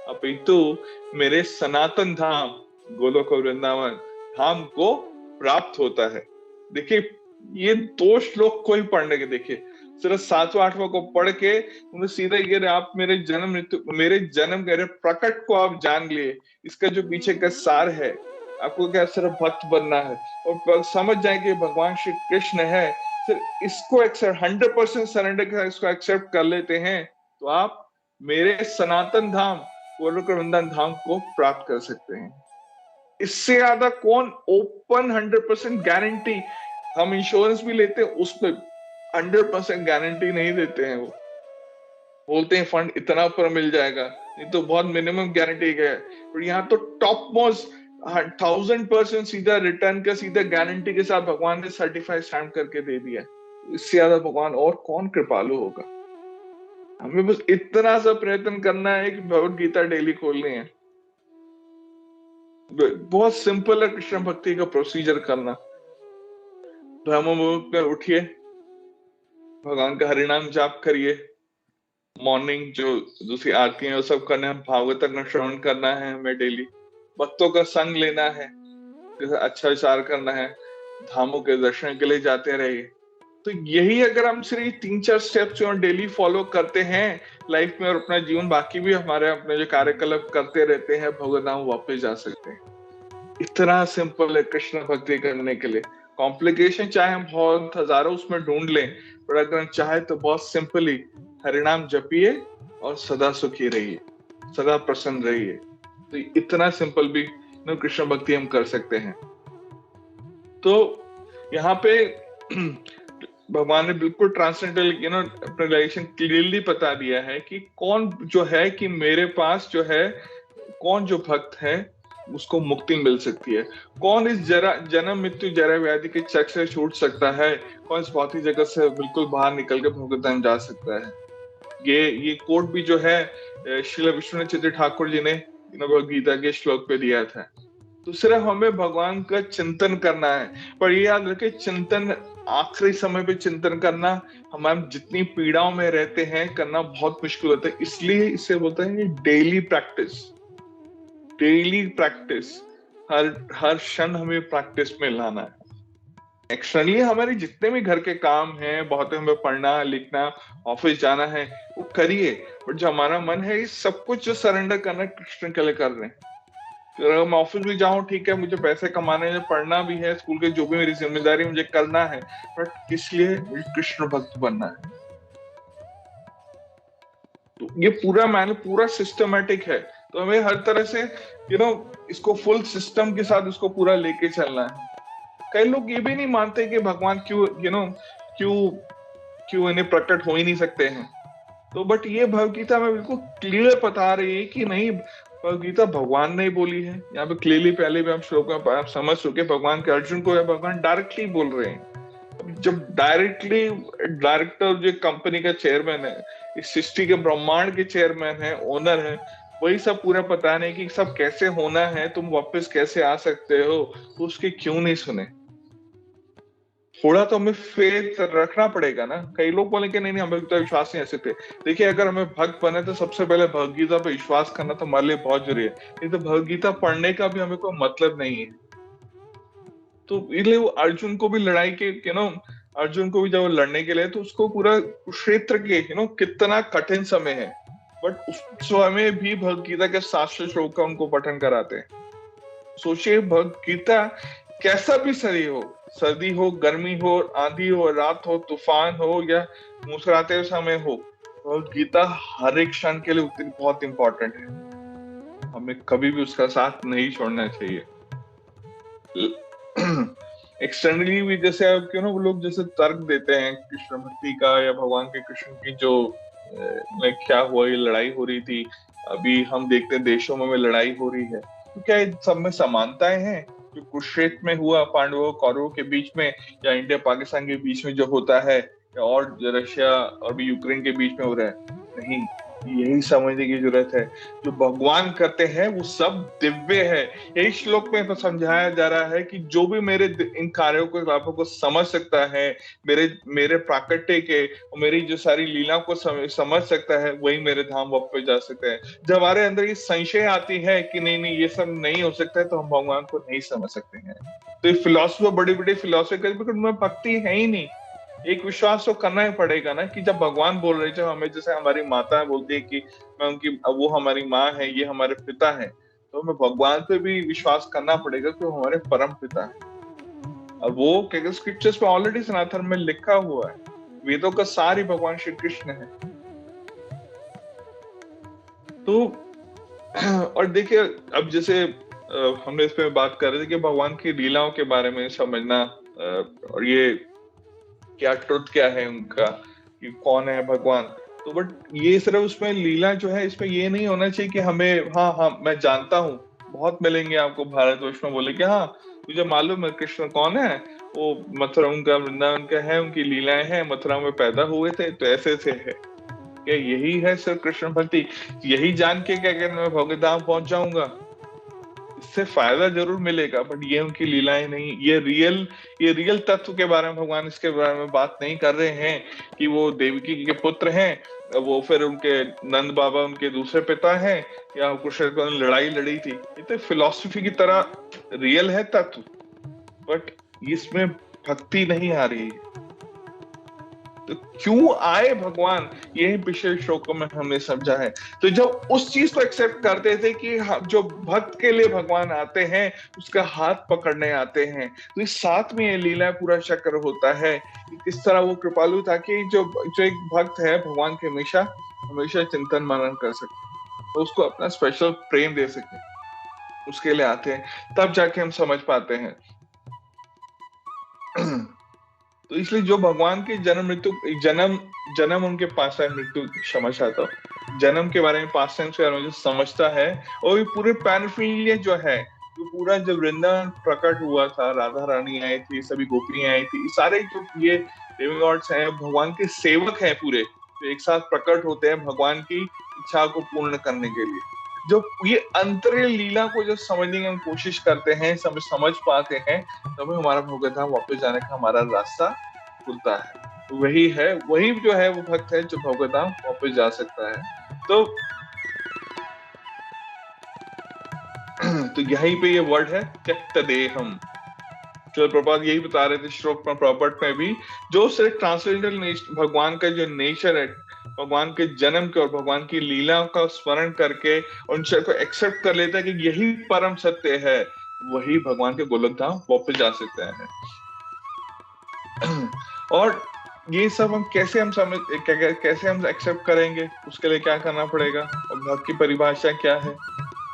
अपितु मेरे सनातन धाम गोलोक और वृंदावन धाम को प्राप्त होता है। देखिए ये 2 श्लोक को ही पढ़ने के, देखिए सिर्फ 7वां 8वां को पढ़ के उन्हें सीधा ये आप मेरे जन्म कह रहे प्रकट को आप जान लिए, इसका जो पीछे का सार है, आपको क्या सिर्फ भक्त बनना है और समझ जाए कि भगवान श्री कृष्ण है, सिर्फ इसको 100% सरेंडर कर, इसको एक्सेप्ट कर लेते हैं, तो आप मेरे सनातन धाम गोलोक वृंदावन धाम को प्राप्त कर सकते हैं। इससे ज्यादा कौन ओपन 100% गारंटी, हम इंश्योरेंस भी लेते हैं उसमें 100% गारंटी नहीं देते हैं। वो बोलते हैं फंड इतना पर मिल जाएगा, नहीं तो बहुत मिनिमम गारंटी है, पर यहाँ तो टॉप मोस्ट 1000% सीधा रिटर्न का सीधा गारंटी के साथ भगवान ने सर्टिफाइड स्टैम्प करके दे दिया। इससे ज्यादा भगवान और कौन कृपालु होगा। हमें बस इतना सा प्रयत्न करना है कि भगवत गीता डेली खोलनी है। बहुत सिंपल है कृष्ण भक्ति का प्रोसीजर करना। ब्रह्म मुहूर्त में उठिए, भगवान का हरिनाम जाप करिए, मॉर्निंग जो दूसरी आरती है वो सब करना है, भागवत का श्रवण करना है हमें डेली, भक्तों का संग लेना है, अच्छा विचार करना है, धामों के दर्शन के लिए जाते रहिए। तो यही अगर हम सिर्फ 3-4 स्टेप्स डेली फॉलो करते हैं लाइफ में, और अपना जीवन बाकी भी हमारे अपने जो कार्यकलाप करते रहते हैं, भगवत धाम वापस जा सकते हैं। इतना सिंपल है कृष्ण भक्ति करने के लिए। कॉम्प्लिकेशन चाहे हम बहुत हजारों उसमें ढूंढ लें, पर अगर चाहे तो बहुत सिंपली हरिनाम जपिए और सदा सुखी रहिए, सदा प्रसन्न रहिए। तो इतना सिंपल भी कृष्ण भक्ति हम कर सकते हैं। तो यहाँ पे भगवान ने बिल्कुल ट्रांसेंडेंटल अपने रिलेशन क्लियरली बता दिया है कि कौन जो है, कि मेरे पास जो है कौन जो भक्त है उसको मुक्ति मिल सकती है, कौन इस जन्म मृत्यु जरा व्याधि के चक्र से छूट सकता है, कौन इस भौतिक जगत से बिल्कुल बाहर निकल के भगवत धाम जा सकता है। ये कोट भी जो है श्रील विश्वनाथ चतुर्वेदी ठाकुर जी ने भगवद गीता के श्लोक पे दिया था। तो सिर्फ हमें भगवान का चिंतन करना है, पर ये याद रखें चिंतन आखिरी समय पे चिंतन करना, हम जितनी पीड़ाओं में रहते हैं करना बहुत मुश्किल होता है। इसलिए इसे बोलते हैं डेली प्रैक्टिस, डेली प्रैक्टिस, हर क्षण हमें प्रैक्टिस में लाना है। एक्सटर्नली हमारे जितने भी घर के काम हैं, बहुत हमें पढ़ना लिखना ऑफिस जाना है वो करिए, बट जो हमारा मन है इस सब कुछ जो सरेंडर करना है कृष्ण के लिए कर रहे हैं। अगर मैं ऑफिस भी जाऊं ठीक है, मुझे पैसे कमाने हैं, पढ़ना भी है, स्कूल के जो भी मेरी जिम्मेदारी मुझे करना है, बट किस लिए? मुझे कृष्ण भक्त बनना है। तो ये पूरा सिस्टमेटिक है। तो हमें हर तरह से इसको फुल सिस्टम के साथ इसको पूरा लेके चलना है। कई लोग ये भी नहीं मानते कि भगवान क्यों इन्हें प्रकट हो ही नहीं सकते हैं। तो बट ये भगवदगीता में बिल्कुल क्लियर बता रही है कि नहीं, भगवदगीता भगवान ने बोली है। यहाँ पे क्लियरली पहले भी हम श्लोक में आप समझ चुके, भगवान के अर्जुन को भगवान डायरेक्टली बोल रहे हैं। जब डायरेक्टर जो कंपनी का चेयरमैन है, इस सृष्टि के ब्रह्मांड के चेयरमैन है, ओनर है, वही सब पूरा पता नहीं कि सब कैसे होना है, तुम वापस कैसे आ सकते हो, तो उसके क्यों नहीं सुने? थोड़ा तो हमें फेथ रखना पड़ेगा ना। कई लोग बोलेंगे नहीं नहीं हमें तो विश्वास नहीं ऐसे थे। देखिए अगर हमें भक्त बने तो सबसे पहले भगवद गीता पे विश्वास करना तो हमारे लिए बहुत जरूरी है। नहीं तो भगवद गीता पढ़ने का भी हमें कोई मतलब नहीं है। तो इसलिए वो अर्जुन को भी लड़ाई के अर्जुन को भी जब लड़ने के लिए तो उसको पूरा क्षेत्र के कितना कठिन समय है, बट उस समय भी भगवद गीता के 700 श्लोक का उनको पठन कराते हैं। सोचिए भगवद गीता कैसा भी शरीर हो, सर्दी हो, गर्मी हो, आंधी हो, रात हो, तूफान हो या मुस्कुराते समय हो, भगवद गीता हर एक क्षण के लिए उतनी बहुत इंपॉर्टेंट है। हमें कभी भी उसका साथ नहीं छोड़ना चाहिए। एक्सटर्नली भी जैसे आप वो लोग जैसे तर्क देते हैं कृष्ण भक्ति का या भगवान के कृष्ण की जो क्या हुआ, ये लड़ाई हो रही थी, अभी हम देखते हैं देशों में लड़ाई हो रही है, तो क्या सब में समानताएं हैं? जो कुरुक्षेत्र में हुआ पांडवों कौरवों के बीच में, या इंडिया पाकिस्तान के बीच में जो होता है, या और रशिया और भी यूक्रेन के बीच में हो रहा है, नहीं। यही समझने की जरूरत है, जो भगवान करते हैं वो सब दिव्य है। यही श्लोक में तो समझाया जा रहा है कि जो भी मेरे इन कार्यों को लाभों को समझ सकता है, मेरे प्राकट्य के और मेरी जो सारी लीला को समझ सकता है, वही मेरे धाम वापस जा सकता है। जब हमारे अंदर ये संशय आती है कि नहीं नहीं ये सब नहीं हो सकता है, तो हम भगवान को नहीं समझ सकते हैं। तो ये फिलोसफर बड़ी बड़ी फिलोसफी उनमें भक्ति है ही नहीं। एक विश्वास तो करना ही पड़ेगा ना कि जब भगवान बोल रहे, जब हमें जैसे हमारी माता बोलती है कि मैं उनकी, वो हमारी माँ है, ये हमारे पिता है, तो हमें भगवान पे भी विश्वास करना पड़ेगा कि वो हमारे परम पिता है। और वो क्या स्क्रिप्चर्स में ऑलरेडी सनातन में लिखा हुआ है, वेदों का सारी भगवान श्री कृष्ण है। तो और देखिए अब जैसे हमने इस पे बात कर रहे थे कि भगवान की लीलाओं के बारे में समझना, और ये क्या ट्रुथ क्या है उनका, कि कौन है भगवान। तो बट ये सिर्फ उसमें लीला जो है, इसमें ये नहीं होना चाहिए कि हमें हाँ मैं जानता हूँ। बहुत मिलेंगे आपको भारतवर्ष में बोले कि हाँ तुझे मालूम है कृष्ण कौन है, वो मथुरा उनका वृंदावन का है, उनकी लीलाएं हैं, मथुरा में पैदा हुए थे तो ऐसे से है। क्या यही है सिर्फ कृष्ण भक्ति? यही जान के क्या कहना मैं भगवत धाम पहुंच जाऊंगा? इससे फायदा जरूर मिलेगा, बट ये उनकी लीलाएं नहीं। ये रियल तत्व के बारे में भगवान इसके बारे में बात नहीं कर रहे हैं कि वो देवकी के पुत्र हैं, वो फिर उनके नंद बाबा उनके दूसरे पिता हैं, या कृष्ण को लड़ाई लड़ी थी। ये तो फिलॉसफी की तरह रियल है तत्व, बट इसमें भक्ति नहीं आ रही है। तो क्यों आए भगवान, यही पिछले श्लोकों में हमने समझा है। तो जब उस चीज को एक्सेप्ट करते थे कि जो भक्त के लिए भगवान आते हैं उसका हाथ पकड़ने आते हैं, तो इस साथ में ये लीला पूरा चक्र होता है। किस तरह वो कृपालु था कि जो एक भक्त है भगवान के हमेशा चिंतन मनन कर सके, तो उसको अपना स्पेशल प्रेम दे सके, उसके लिए आते हैं, तब जाके हम समझ पाते हैं। तो इसलिए जो भगवान के जन्म उनके पास है, मृत्यु क्षमा चाहता हूँ, जन्म के बारे में पास टाइम के बारे में जो समझता है, और ये पूरे पैराफिलिया जो है, जो पूरा जब वृंदावन प्रकट हुआ था, राधा रानी आई थी, सभी गोपियां आई थी, सारे जो ये डेमिगॉड्स हैं भगवान के सेवक हैं पूरे, तो एक साथ प्रकट होते हैं भगवान की इच्छा को पूर्ण करने के लिए। जो ये अंतरिल लीला को जो समझने की हम कोशिश करते हैं, समझ पाते हैं, तब हमारा भगवत धाम वापस जाने का हमारा रास्ता खुलता है। तो वही जो है वो भक्त है जो भगवत धाम वापस जा सकता है। तो यहीं पे ये वर्ड है त्यक्त देहम। चलो प्रभुपाद यही बता रहे थे श्लोक में प्रॉपर्ट में भी, जो सिर्फ ट्रांसलेंडल भगवान का जो नेचर है, भगवान के जन्म के और भगवान की लीला का स्मरण करके उनसे को एक्सेप्ट कर लेता है कि यही परम सत्य है, वही भगवान के गोलोक धाम वापस जा सकते हैं। और ये सब हम कैसे हम एक्सेप्ट करेंगे, उसके लिए क्या करना पड़ेगा, और भक्त की परिभाषा क्या है?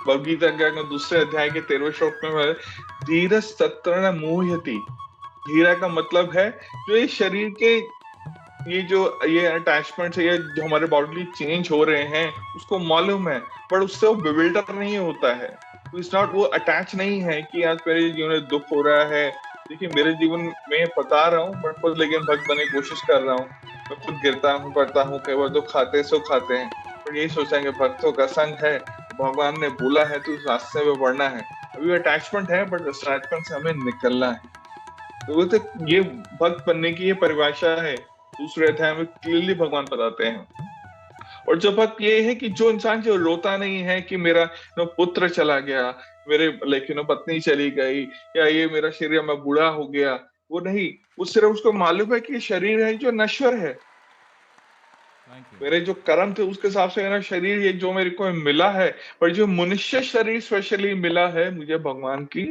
भगवद गीता के दूसरे अध्याय के 13वें श्लोक में धीरस् तत्र न मुह्यति। धीरा का मतलब है जो ये शरीर के ये अटैचमेंट है, ये जो हमारे बॉडी चेंज हो रहे हैं उसको मालूम है, पर उससे वो बिविल्डर नहीं होता है। तो इट्स नॉट, वो अटैच नहीं है कि आज मेरे जीवन में दुख हो रहा है। देखिए मेरे जीवन में बता रहा हूँ, बट खुद लेकिन भक्त बनने की कोशिश कर रहा हूँ, मैं खुद गिरता हूँ, पड़ता हूँ, कई बार दुख खाते हैं, पर यही सोचेंगे भक्तों का संग है, भगवान ने बोला है तो उस रास्ते पे बढ़ना है। अभी अटैचमेंट है बट उस अटैचमेंट से हमें निकलना है। तो वो तो ये भक्त बनने की ये परिभाषा है, दूसरे अध्याय में क्लियरली भगवान बताते हैं। और जो भक्त ये है कि जो इंसान जो रोता नहीं है कि मेरा पुत्र चला गया, मेरे पत्नी चली गई, या ये मेरा शरीर मैं बूढ़ा हो गया, वो नहीं, वो सिर्फ उसको मालूम है कि ये शरीर है जो नश्वर है। मेरे जो कर्म थे उसके हिसाब से मेरा शरीर ये जो मेरे को मिला है, पर जो मनुष्य शरीर स्पेशली मिला है मुझे भगवान की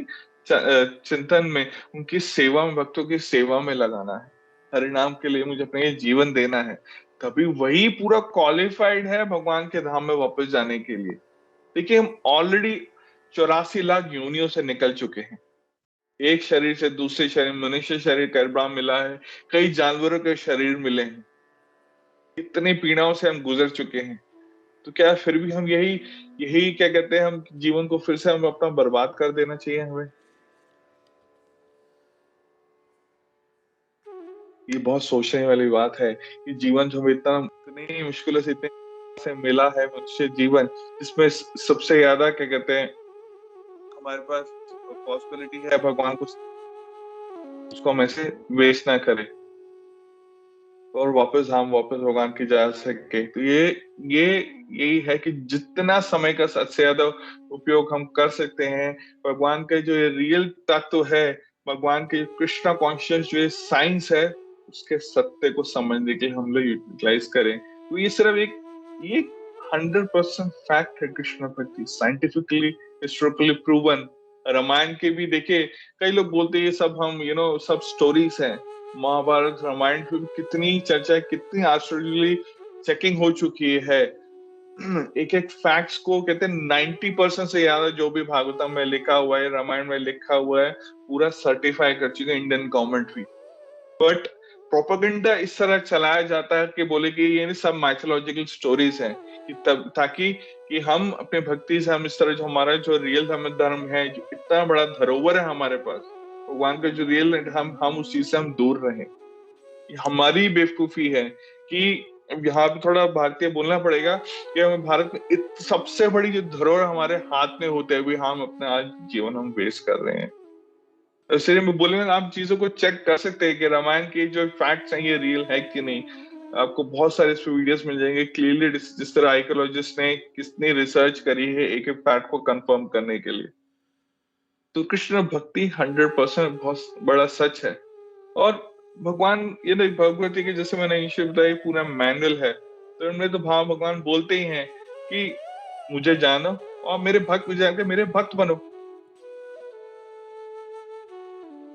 चिंतन में, उनकी सेवा में, भक्तों की सेवा में लगाना है, हरिनाम के लिए मुझे अपने जीवन देना है। तभी वही पूरा क्वालिफाइड है भगवान के धाम में वापस जाने के लिए। देखिए हम ऑलरेडी 84 लाख योनियों से निकल चुके हैं, एक शरीर से दूसरे शरीर, मनुष्य शरीर कई मिला है, कई जानवरों के शरीर मिले हैं, इतनी पीड़ाओं से हम गुजर चुके हैं। तो क्या फिर भी हम यही यही क्या कहते हैं, हम जीवन को फिर से हम अपना बर्बाद कर देना चाहिए हमें? ये बहुत सोचने वाली बात है कि जीवन जो हमें इतनी मुश्किलों से इतने से मिला है, मनुष्य जीवन, जिसमें सबसे ज्यादा क्या कहते हैं हमारे पास पॉसिबिलिटी है भगवान को, उसको हम ऐसे वेस्ट ना करें और हम वापस भगवान की जा सके। तो यही है कि जितना समय का सबसे ज्यादा उपयोग हम कर सकते हैं भगवान के जो रियल तत्व है, भगवान के कृष्णा कॉन्शियस जो साइंस है, उसके सत्य को समझने के लिए हम लोग यूटिलाइज करें। तो ये सिर्फ ये 100% फैक्ट है कृष्ण भक्ति, साइंटिफिकली हिस्टोरिकली प्रूवन। रामायण के भी देखिए, कई लोग बोलते हैं ये सब हम सब स्टोरीज हैं। महाभारत रामायण की कितनी चर्चा, कितनी आश्चर्यली चेकिंग हो चुकी है। एक एक फैक्ट्स को कहते हैं 90% से ज्यादा जो भी भागवतम में लिखा हुआ है, रामायण में लिखा हुआ है, पूरा सर्टिफाई कर चुके हैं इंडियन गवर्नमेंट भी। बट प्रोपेगेंडा इस तरह चलाया जाता है कि बोले कि ये सब माइथोलॉजिकल स्टोरीज हैं, कि तब ताकि कि हम अपने भक्ति से, हम इस तरह जो हमारा जो रियल धर्म है, जो इतना बड़ा धरोहर है हमारे पास, भगवान का जो रियल, हम उस चीज से हम दूर रहें। हमारी बेवकूफी है कि यहाँ पे थोड़ा भारतीय बोलना पड़ेगा कि हमें भारत में सबसे बड़ी जो धरोहर हमारे हाथ में होते हुए हम अपना आज जीवन हम वेस्ट कर रहे हैं। इसलिए मैं बोलूंगा आप चीजों को चेक कर सकते हैं कि रामायण के जो फैक्ट्स हैं ये रियल है कि नहीं। आपको बहुत सारे इस वीडियोस मिल जाएंगे क्लियरली, जिस तरह आर्कियोलॉजिस्ट ने कितनी रिसर्च करी है एक एक फैक्ट को कंफर्म करने के लिए। तो कृष्ण भक्ति 100% बहुत बड़ा सच है। और भगवान ये भगवती के, जैसे मैंने ईश्वर बताया, पूरा मैनुअल है। तो इनमें तो भगवान बोलते ही हैं कि मुझे जानो और मेरे भक्त मुझे जानकर मेरे भक्त बनो,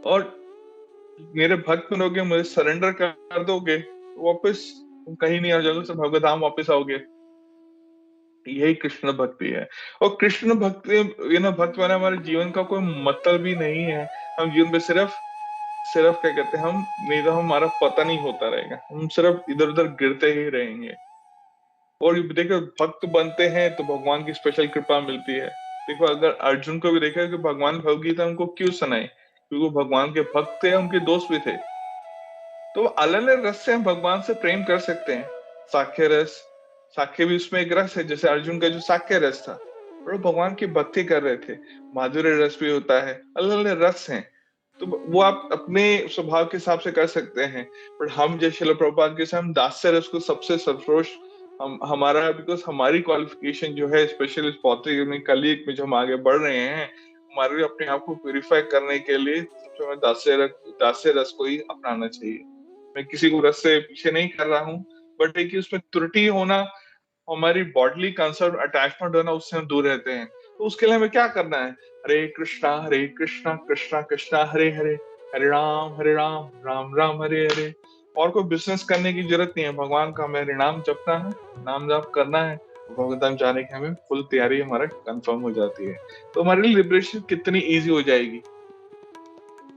और मेरे भक्त बनोगे, मुझे सरेंडर कर दोगे, वापस तुम कहीं नहीं आ जाओगे, सब भगवत धाम वापस आओगे। यही कृष्ण भक्ति है। और कृष्ण भक्ति भक्त बना हमारे जीवन का कोई मतलब ही नहीं है। हम जीवन में सिर्फ क्या कहते हैं, हम नहीं तो हमारा पता नहीं होता रहेगा, हम सिर्फ इधर उधर गिरते ही रहेंगे। और देखो भक्त बनते हैं तो भगवान की स्पेशल कृपा मिलती है। देखो अगर अर्जुन को भी देखा कि भगवान भगवदगीता उनको क्यों सुनाई, क्योंकि वो भगवान के भक्त थे, उनके दोस्त भी थे। तो अलग अलग रस से हम भगवान से प्रेम कर सकते हैं। साख्य रस, साख्य भी उसमें एक रस है, जैसे अर्जुन का जो साख्य रस था, और भगवान की भक्ति कर रहे थे। माधुर्य रस भी होता है, अलग अलग रस हैं। तो वो आप अपने स्वभाव के हिसाब से कर सकते हैं। पर हम जैसे श्रील प्रभुपाद के हम दास्य रस को सबसे सर्वश्रेष्ठ हमारा, बिकॉज हमारी क्वालिफिकेशन जो है, स्पेशली पौत्रिक कलयुग में जो हम आगे बढ़ रहे हैं, हमारे अपने आप को प्यूरिफाई करने के लिए सबसे हमें दास्य रस को ही अपनाना चाहिए। मैं किसी को रस से पीछे नहीं कर रहा हूँ, बट एक उसमें त्रुटि होना, हमारी बॉडली कंसर्न अटैचमेंट होना, उससे हम दूर रहते हैं। तो उसके लिए हमें क्या करना है? हरे कृष्णा कृष्णा कृष्णा हरे हरे, हरे राम राम राम हरे हरे। और कोई बिजनेस करने की जरूरत नहीं है, भगवान का हमें नाम जपना है, नाम जाप करना है, भगवत जाने की हमें फुल तैयारी हमारा कंफर्म हो जाती है। तो हमारे लिए लिबरेशन कितनी इजी हो जाएगी।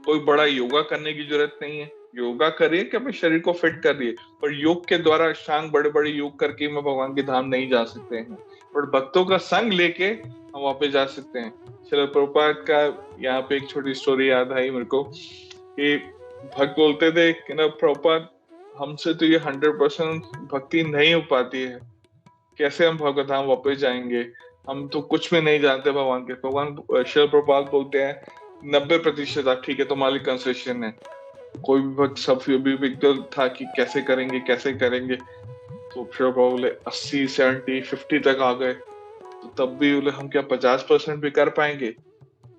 कोई बड़ा योगा करने की जरूरत नहीं है, योगा करिए कि अपने शरीर को फिट करिए, पर योग के द्वारा अष्टांग बड़े बड़े योग करके हम भगवान के धाम नहीं जा सकते हैं। पर भक्तों का संग लेके हम वहां पे जा सकते हैं। श्रील प्रभुपाद का यहाँ पे एक छोटी स्टोरी याद आई मेरे को, कि भक्त बोलते थे कि ना प्रभुपाद, हमसे तो ये 100% भक्ति नहीं हो पाती है, कैसे हम भगवत धाम वापस जाएंगे? हम तो कुछ भी नहीं जानते भगवान के। भगवान श्रील प्रभुपाद बोलते हैं 90% ठीक है तुम्हारी कंसेशन है। कोई भी वक्त सब भी विकल्प था कि कैसे करेंगे कैसे करेंगे, तो श्रील प्रभु बोले 80, 70, 50 तक आ गए, तो तब भी बोले हम क्या 50% भी कर पाएंगे?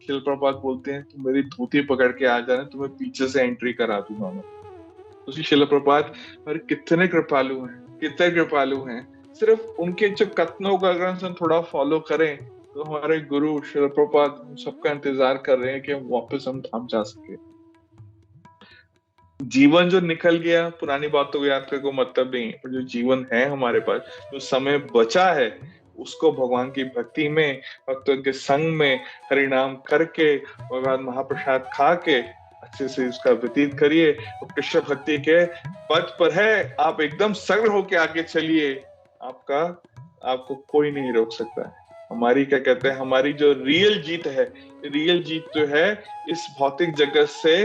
श्रील प्रभुपाद बोलते हैं तुम मेरी धोती पकड़ के आ जाना, तुम्हें पीछे से एंट्री करा दूंगा मैं। तो श्रील प्रभुपाद अरे कितने कृपालु हैं, कितने कृपालु हैं। सिर्फ उनके जो कथनों का अगर हम थोड़ा फॉलो करें तो हमारे गुरु श्रील प्रभुपाद हम सबका इंतजार कर रहे हैं कि वापस हम धाम जा सके। जीवन जो निकल गया पुरानी बातों को याद करके कोई मतलब नहीं, पर जो जीवन है हमारे पास, जो समय बचा है, उसको भगवान की भक्ति में, भक्तों के संग में हरिनाम करके, भगवान महाप्रसाद खा के अच्छे से इसका व्यतीत करिए। और कृष्ण भक्ति के पथ पर है, आप एकदम सग्र होके आगे चलिए, आपको कोई नहीं रोक सकता है। हमारी क्या कहते हैं, हमारी जो रियल जीत है, रियल जीत जो है इस भौतिक जगत से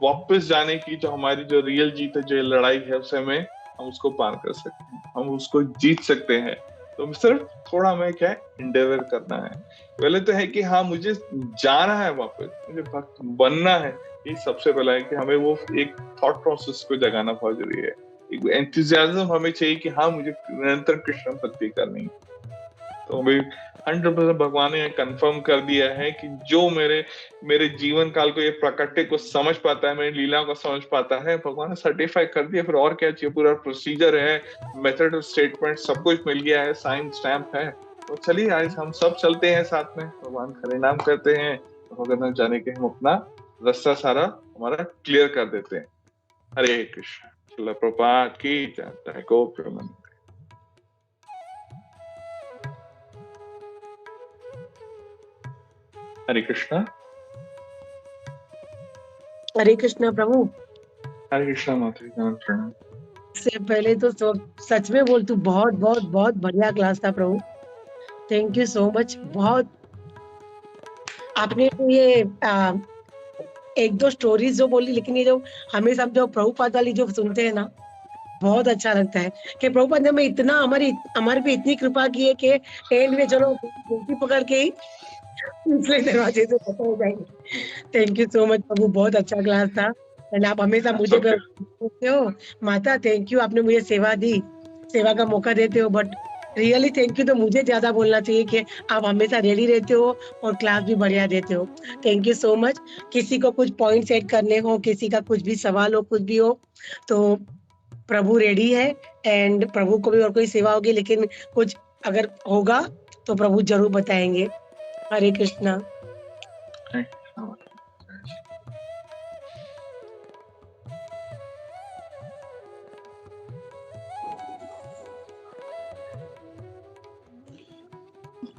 वापस जाने की, जो हमारी जो रियल जीत है, जो लड़ाई है, उसे हम उसको पार कर सकते हैं, हम उसको जीत सकते हैं। तो सिर्फ थोड़ा हमें क्या इंडेवर करना है। पहले तो है कि हाँ मुझे जाना है वापस, मुझे भक्त बनना है, ये सबसे पहला है कि हमें वो एक थॉट प्रोसेस को जगाना बहुत जरूरी है। एक एंथुसियाज्म हमें चाहिए कि हाँ मुझे निरंतर कृष्ण भक्ति करनी। तो हमें 100% भगवान ने कंफर्म कर दिया है कि जो मेरे जीवन काल को, ये प्रकृति को समझ पाता है, मेरी लीला को समझ पाता है, भगवान ने सर्टिफाई कर दिया। फिर और क्या चाहिए? पूरा प्रोसीजर है, मेथड ऑफ स्टेटमेंट सब कुछ मिल गया है, साइन स्टैम्प है। तो चलिए आज हम सब चलते हैं साथ में, भगवान का नाम करते हैं, भगवान जाने के हम अपना रास्ता सारा हमारा क्लियर कर देते हैं। हरे कृष्ण। श्रील प्रभुपाद की जय। गो प्रेमानंद। हरे कृष्णा। हरे कृष्णा प्रभु। हरे कृष्णा माता प्रणाम। से पहले तो सच में बोल, तू बहुत बहुत बहुत बढ़िया क्लास था प्रभु। Thank you so much. बहुत आपने ये एक दो स्टोरीज जो बोली, लेकिन ये जो हमेशा जो प्रभुपाद वाली जो सुनते हैं ना, बहुत अच्छा लगता है कि प्रभुपाद ने इतना हमारे पे इतनी कृपा की है कि एंड में चलो धोती पकड़ के ही दूसरे दरवाजे से खत्म हो जाएंगे। थैंक यू सो मच प्रभु, बहुत अच्छा क्लास था। एंड आप हमेशा मुझे बोलते हो माता थैंक यू, आपने मुझे सेवा दी, सेवा का मौका देते हो। बट रियली थैंक यू तो मुझे ज्यादा बोलना चाहिए कि आप हमेशा रेडी रहते हो और क्लास भी बढ़िया देते हो। Thank you so much. किसी को कुछ पॉइंट ऐड करने हो, किसी का कुछ भी सवाल हो, कुछ भी हो, तो प्रभु रेडी है। एंड प्रभु को भी और कोई सेवा होगी, लेकिन कुछ अगर होगा तो प्रभु जरूर बताएंगे। हरे कृष्णा।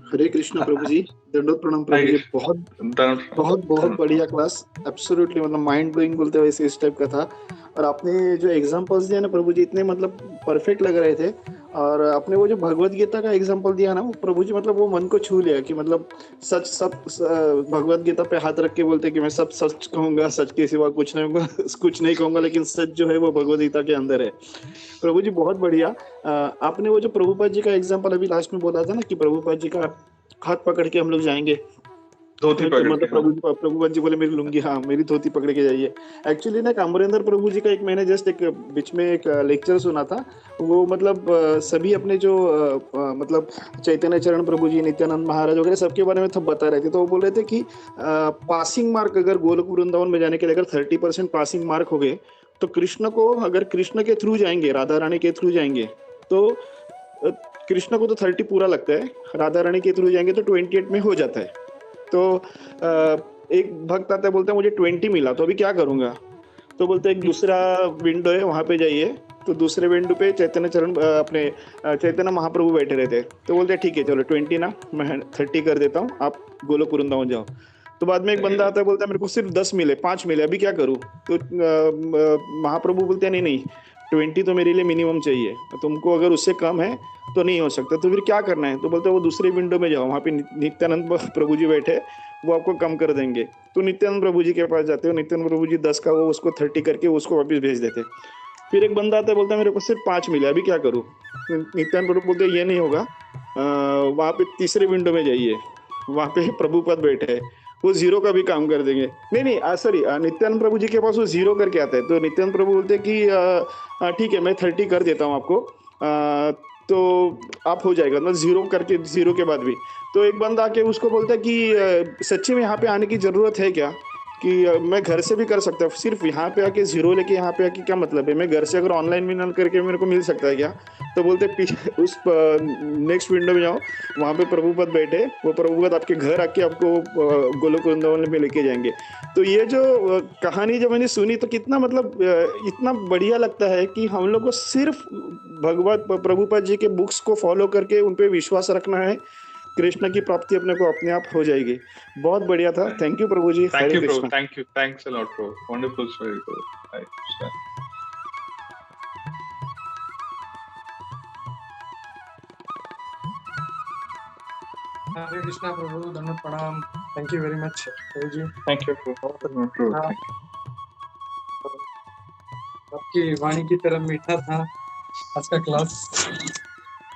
हरे कृष्णा प्रभु जी, दंडोत प्रणाम प्रभु जी। बहुत बहुत बहुत बढ़िया क्लास, एब्सोल्युटली मतलब माइंड ब्लोइंग बोलते हैं वैसे इस टाइप का था। और आपने जो एग्जांपल्स दिया ना प्रभु जी, इतने मतलब परफेक्ट लग रहे थे। और आपने वो जो भगवत गीता का एग्जांपल दिया ना, वो प्रभु जी मतलब वो मन को छू लिया कि मतलब सच सब भगवत गीता पे हाथ रख के बोलते कि मैं सब सच कहूंगा, सच के सिवा कुछ नहीं कहूंगा, कुछ नहीं कहूंगा, लेकिन सच जो है वो भगवत गीता के अंदर है। प्रभु जी बहुत बढ़िया। आपने वो जो प्रभुपाद जी का एग्जांपल अभी लास्ट में बोला था ना कि प्रभुपाद जी का हाथ पकड़ के हम लोग जाएंगे, धोती पकड़ मतलब प्रभुपाद जी बोले मेरी लुंगी, हाँ मेरी धोती पकड़ के जाइए। एक्चुअली ना अमरेंद्र प्रभु जी का एक मैंने जस्ट एक बीच में एक लेक्चर सुना था। वो मतलब सभी अपने जो मतलब चैतन्य चरण प्रभु जी, नित्यानंद महाराज वगैरह सबके बारे में सब बता रहे थे। तो वो बोल रहे थे कि पासिंग मार्क अगर गोलोक वृंदावन में जाने के लिए अगर 30% पासिंग मार्क हो गए, तो कृष्ण को अगर कृष्ण के थ्रू जाएंगे, राधा रानी के थ्रू जाएंगे, तो कृष्ण को तो 30 पूरा लगता है, राधा रानी के थ्रू जाएंगे तो 28 में हो जाता है। तो एक भक्त आता है, बोलता है मुझे 20 मिला, तो अभी क्या करूंगा? तो बोलते एक दूसरा विंडो है वहां पे जाइए। तो दूसरे विंडो पे चैतन्य चरण अपने चैतन्य महाप्रभु बैठे रहते। तो बोलते ठीक है चलो 20 ना, मैं 30 कर देता हूँ, आप गोलोक वृंदावन जाओ। तो बाद में एक बंदा आता है, बोलता है मेरे को सिर्फ 10 मिले, 5 मिले, अभी क्या करूँ? तो महाप्रभु बोलते हैं नहीं 20 तो मेरे लिए मिनिमम चाहिए, तुमको अगर उससे कम है तो नहीं हो सकता, तो फिर क्या करना है? तो बोलते हैं वो दूसरे विंडो में जाओ, वहाँ पे नित्यानंद प्रभु जी बैठे, वो आपको कम कर देंगे। तो नित्यानंद प्रभु जी के पास जाते हो, नित्यानंद प्रभु जी 10 का वो उसको 30 करके उसको वापस भेज देते। फिर एक बंदा आता है, बोलता है मेरे को सिर्फ 5 मिले, अभी क्या करूँ? नित्यानंद प्रभु बोलते ये नहीं होगा, वहां पे तीसरे विंडो में जाइए, वहां पे प्रभुपद बैठे हैं, वो 0 का भी काम कर देंगे। नहीं सॉरी, नित्यानंद प्रभु जी के पास वो 0 करके आता है, तो नित्यानंद प्रभु बोलते हैं कि ठीक है, मैं 30 कर देता हूँ आपको, तो आप हो जाएगा, मतलब 0 करके, 0 के बाद भी। तो एक बंदा आके उसको बोलता है कि सच्ची में यहाँ पे आने की जरूरत है क्या, कि मैं घर से भी कर सकता हूँ, सिर्फ यहाँ पे आके 0 लेके यहाँ पे आके क्या मतलब है, मैं घर से अगर ऑनलाइन भी नल करके मेरे को मिल सकता है क्या? तो बोलते उस नेक्स्ट विंडो में जाओ, वहां पे प्रभुपद बैठे, वो प्रभुपद आपके घर आके आपको गोलोक वृंदावन में लेके जाएंगे। तो ये जो कहानी जब मैंने सुनी तो कितना मतलब इतना बढ़िया लगता है कि हम लोग को सिर्फ भगवत प्रभुपद जी के बुक्स को फॉलो करके उन पे विश्वास रखना है, कृष्ण की प्राप्ति अपने को अपने आप हो जाएगी। बहुत बढ़िया था, थैंक यू प्रभु जी। Thank Hare you, bro. Krishna. Thank you. Thanks a lot, bro. Wonderful story, bro. Hare Krishna. Hare Krishna प्रभु, धन्यवाद, प्रणाम, थैंक यू वेरी मच प्रभु जी। Thank you, bro. Bro. हाँ, आपकी वाणी की तरह मीठा था आज का क्लास,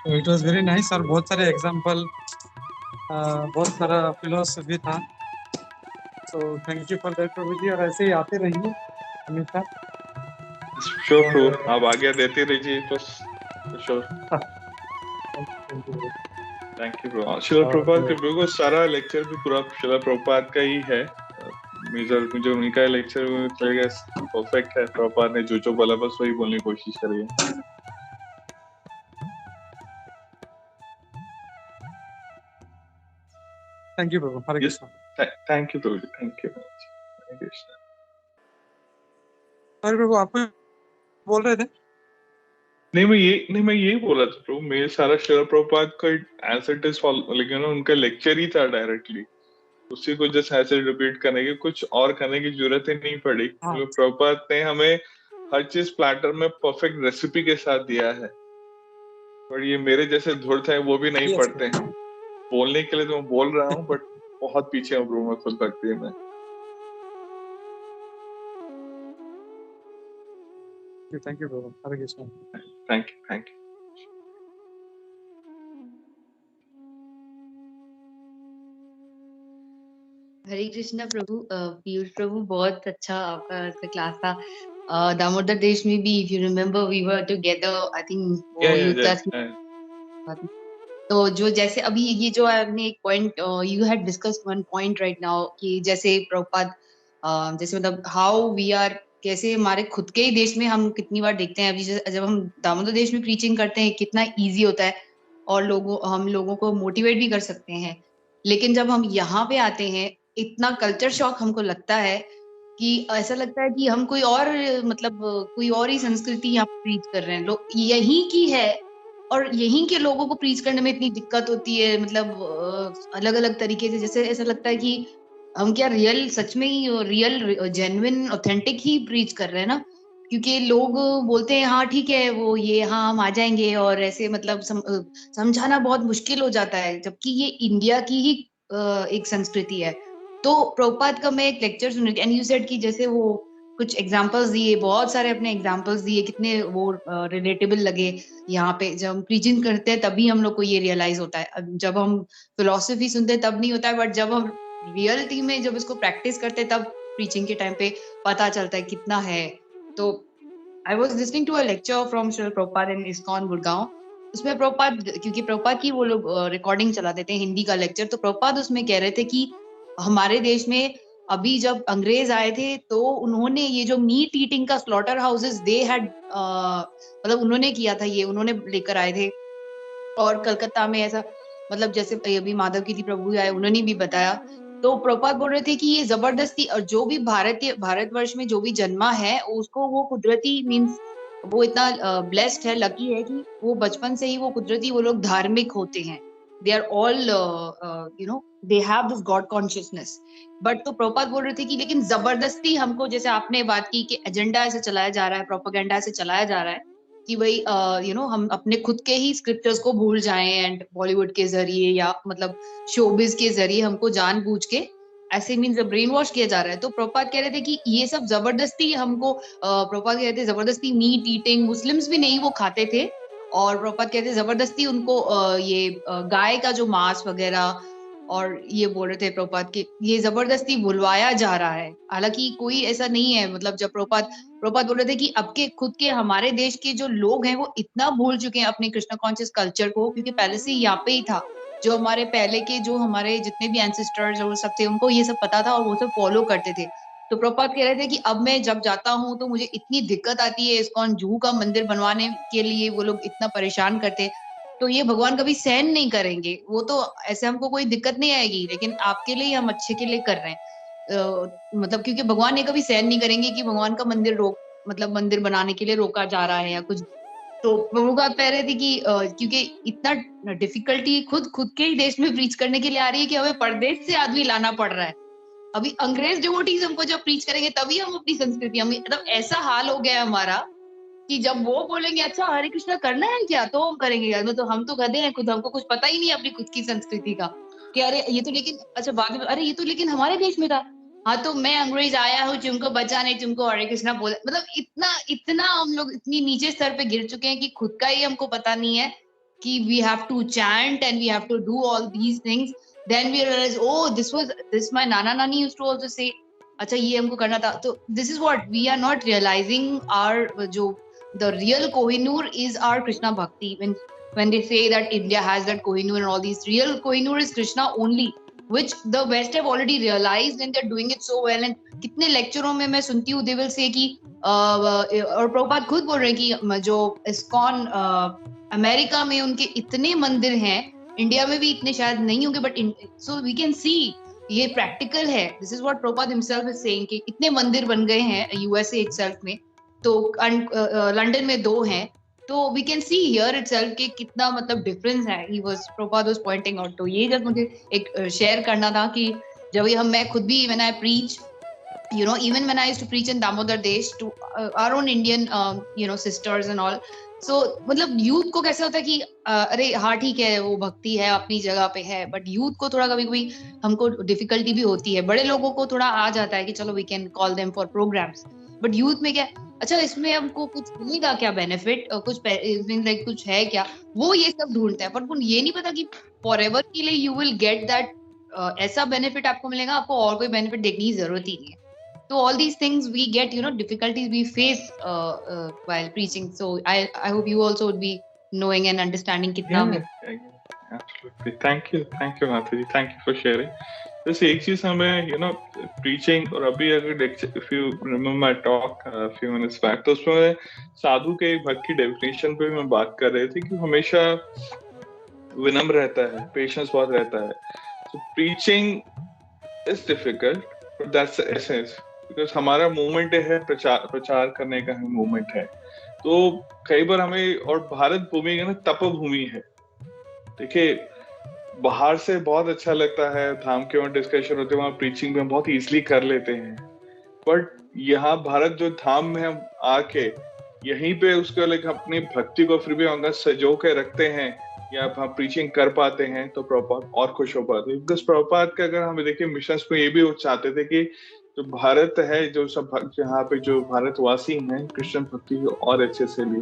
तो इट वाज वेरी नाइस, और बहुत सारे एग्जांपल, बहुत सारा फिलोसफी था, तो थैंक यू फॉर दैट प्रभु जी, और ऐसे ही आते रहिए हमेशा। Sure, bro. आप आज्ञा देते रहिए बस। Sure. Thank you, bro. शिला प्रभुपाद के बिल्कुल सारा लेक्चर भी पूरा शिला प्रभुपाद का ही है। मुझे उनका लेक्चर परफेक्ट है। प्रभुपाद ने जो बोला बस वही बोलने की कोशिश करी है। थैंक यू प्रभु, हरे Yes. Krishna. Thank you, Prabhu. Thank you. Hare Krishna. हरे प्रभु, आप बोल रहे थे? नहीं मैं यही बोला था प्रभु, मेरे सारा शिला प्रभुपाद का एज इट इज फॉलो, लेकिन उनका लेक्चर ही था डायरेक्टली, उसी को जस्ट ऐसे रिपीट करने की, कुछ और करने की जरूरत ही नहीं पड़ी। हाँ। प्रभुपाद ने हमें हर चीज प्लेटर में परफेक्ट रेसिपी के साथ दिया है, पर ये मेरे जैसे धूर्त है वो भी नहीं Yes, पढ़ते हैं। बोलने के लिए तो मैं बोल रहा हूँ, बट बहुत पीछे हूँ प्रभु, मैं खुद भक्ति में। थैंक यू प्रभु, हरे कृष्णा। Thank you. हरे कृष्णा प्रभु, पीयूष प्रभु, बहुत अच्छा आपका क्लास था। दामोदर देश में भी, if you remember, we were together, I think वो युद्ध। तो जो जैसे अभी ये जो आपने एक point, you had discuss one point right now, कि जैसे प्रभुपाद, जैसे मतलब हाउ वी आर, कैसे हमारे खुद के ही देश में हम कितनी बार देखते हैं, अभी जब हम दामोदर देश में प्रीचिंग करते हैं कितना इजी होता है, और हम लोगों को मोटिवेट भी कर सकते हैं, लेकिन जब हम यहाँ पे आते हैं इतना कल्चर शॉक हमको लगता है, कि ऐसा लगता है कि हम कोई और, मतलब कोई और ही संस्कृति यहाँ प्रीच कर रहे हैं, लोग यहीं की है, और यहीं के लोगों को प्रीच करने में इतनी दिक्कत होती है, मतलब अलग अलग तरीके से, जैसे ऐसा लगता है कि हम क्या रियल, सच में ही रियल जेन्युइन ऑथेंटिक ही प्रीच कर रहे हैं ना, क्योंकि लोग बोलते हैं हाँ ठीक है, वो ये हाँ हम आ जाएंगे, और ऐसे मतलब समझाना बहुत मुश्किल हो जाता है, जबकि ये इंडिया की ही एक संस्कृति है। तो प्रभुपाद का मैं एक लेक्चर सुन रही थी, एंड यू सेड कि जैसे वो कुछ एग्जांपल्स दिए, बहुत सारे अपने एग्जांपल्स दिए, कितने वो रिलेटेबल लगे। यहाँ पे जब हम प्रीचिंग करते हैं तभी हम लोग को ये रियलाइज होता है, जब हम फिलोसफी सुनते हैं तब नहीं होता है, बट जब हम रियलिटी में जब इसको प्रैक्टिस करते हैं तब प्रीचिंग के टाइम पे पता चलता है कितना है। तो I was listening to a lecture from Shrila Prabhupada in ISKCON Gurgaon. उसमें प्रभुपाद, क्योंकि प्रभुपाद की वो लोग रिकॉर्डिंग चला देते हैं हिंदी का लेक्चर, तो प्रभुपाद उसमें कह रहे थे कि हमारे देश में अभी जब अंग्रेज आए थे तो उन्होंने ये जो मीट ईटिंग का स्लॉटर हाउसेस दे हैड, मतलब उन्होंने किया था, ये उन्होंने लेकर आए थे। और कलकत्ता में ऐसा, मतलब जैसे अभी माधव कीर्ति प्रभु आए, उन्होंने भी बताया। तो प्रभुपाद बोल रहे थे कि ये जबरदस्ती, और जो भी भारतवर्ष में जो भी जन्मा है उसको वो कुदरती, मीन्स वो इतना ब्लेस्ड है, लकी है कि वो बचपन से ही वो कुदरती, वो लोग धार्मिक होते हैं। They are all they have this God consciousness. But तो प्रभुपाद बोल रहे थे कि लेकिन जबरदस्ती हमको, जैसे आपने बात की कि एजेंडा ऐसे चलाया जा रहा है, प्रोपेगेंडा ऐसे चलाया जा रहा है कि भाई हम अपने खुद के ही स्क्रिप्चर्स को भूल जाएं, एंड बॉलीवुड के जरिए या मतलब शोबिज के जरिए हमको जानबूझ के ऐसे मीन्स ब्रेन वॉश किया जा रहा है। तो प्रभुपाद कह रहे थे कि ये सब जबरदस्ती हमको, प्रभुपाद कहते थे जबरदस्ती मीट ईटिंग, मुस्लिम्स भी नहीं वो खाते थे, और प्रभुपाद कहते जबरदस्ती उनको ये गाय का जो मांस वगैरह, और ये बोल रहे थे प्रभुपाद कि ये जबरदस्ती बुलवाया जा रहा है। हालांकि कोई ऐसा नहीं है, मतलब जब प्रभुपाद बोल रहे थे कि अब के खुद के हमारे देश के जो लोग हैं वो इतना भूल चुके हैं अपने कृष्णा कॉन्शियस कल्चर को, क्योंकि पहले से यहाँ पे ही था। जो हमारे पहले के जो हमारे जितने भी एंसेस्टर्स और सब थे, उनको ये सब पता था और वो सब फॉलो करते थे। तो प्रभुपाद कह रहे थे कि अब मैं जब जाता हूँ तो मुझे इतनी दिक्कत आती है, इस्कॉन जू का मंदिर बनवाने के लिए वो लोग इतना परेशान करते, तो ये भगवान कभी सहन नहीं करेंगे। वो तो ऐसे हमको कोई दिक्कत नहीं आएगी, लेकिन आपके लिए हम अच्छे के लिए कर रहे हैं। मतलब क्योंकि भगवान ये कभी सहन नहीं करेंगे कि भगवान का मंदिर मतलब मंदिर बनाने के लिए रोका जा रहा है या कुछ। तो प्रभुपाद कह रहे थे कि क्योंकि इतना डिफिकल्टी खुद के ही देश में प्रीच करने के लिए आ रही है कि हमें परदेश से आदमी लाना पड़ रहा है। अभी अंग्रेज डिवोटीज हमको जब प्रीच करेंगे तभी हम अपनी संस्कृति, हम मतलब ऐसा हाल हो गया है हमारा कि जब वो बोलेंगे अच्छा हरे कृष्णा करना है क्या, तो हम करेंगे यार। तो हम तो गधे हैं खुद, हमको कुछ पता ही नहीं अपनी खुद की संस्कृति का कि अरे ये तो, लेकिन अच्छा बाद में अरे ये तो लेकिन हमारे देश में था। हाँ तो मैं अंग्रेज आया हूँ तुमको बचाने, तुमको हरे कृष्णा बोले। मतलब इतना हम लोग इतनी नीचे स्तर पे गिर चुके हैं कि खुद का ही हमको पता नहीं है कि we have to chant and we have to do all these things. Then we realise oh this my नाना नानी यूज्ड टू आल्सो से, अच्छा ये हमको करना था। तो this is what we are not realising, our जो the real Kohinoor is our Krishna Bhakti. When they say that India has that Kohinoor and all these, real Kohinoor is Krishna only, which the West have already realized and they're doing it so well. And कितने लेक्चरों में मैं सुनती हूँ they will say कि और प्रभुपाद खुद बोल रहे हैं कि जो इस्कॉन अमेरिका में उनके इतने मंदिर हैं, इंडिया में भी इतने शायद नहीं होंगे, but so we can see ये प्रैक्टिकल है। This is what Prabhupada himself is saying कि इतने मंदिर बन गए हैं USA itself में, तो लंदन में 2 हैं, तो we can see here itself कि कितना मतलब डिफरेंस है। He was Prabhupada was pointing out. तो ये जब मुझे एक शेयर करना था कि जब मैं खुद भी when I preach, you know, even when I used to preach in Damodar Desh to our own Indian you know sisters and all, so मतलब यूथ को कैसे होता है कि अरे हाँ ठीक है वो भक्ति है अपनी जगह पे है, बट यूथ को थोड़ा कभी हमको डिफिकल्टी भी होती है। बड़े लोगों को थोड़ा आ जाता है कि चलो we can call them for programmes, but youth में क्या, अच्छा इसमें हमको कुछ मिलेगा क्या बेनिफिट, कुछ लाइक कुछ है क्या, वो ये सब ढूंढता है। पर उनको ये नहीं पता कि फॉरएवर के लिए यू विल गेट दैट, ऐसा बेनिफिट आपको मिलेगा, आपको और कोई बेनिफिट देखने की जरूरत ही नहीं है। So all these things we get, you know, difficulties we face while preaching. So I hope you also would be knowing and understanding kitna absolutely. Thank you Mataji, thank you for sharing. जैसे एक चीज हमें you know preaching, और अभी अगर if you remember my talk a few minutes back, तो उसमें साधु के एक भक्त की डेफिनेशन पे मैं बात कर रहे थे कि हमेशा विनम्र रहता है, पेशेंस बहुत रहता है। So preaching is difficult, but that's the essence. Because हमारा मूवमेंट है प्रचार करने का मूवमेंट है। तो कई बार हमें, और भारत भूमि ना तप भूमि है। देखिए बाहर से बहुत अच्छा लगता है, धाम के वहाँ डिस्कशन होते हैं, वहाँ प्रीचिंग में हम बहुत इजीली कर लेते हैं, बट यहाँ भारत जो धाम में हम आके यहीं पे उसको लाइक अपनी भक्ति को फिर भी अगर सजो के रखते हैं या हम प्रीचिंग कर पाते हैं तो प्रभुपाद और खुश हो पाते हैं। बिकॉज प्रभुपाद का अगर हम देखिए मिशन में ये भी चाहते थे कि जो भारत है, जो सब यहाँ पे जो भारतवासी हैं कृष्ण भक्ति को और अच्छे से लिए,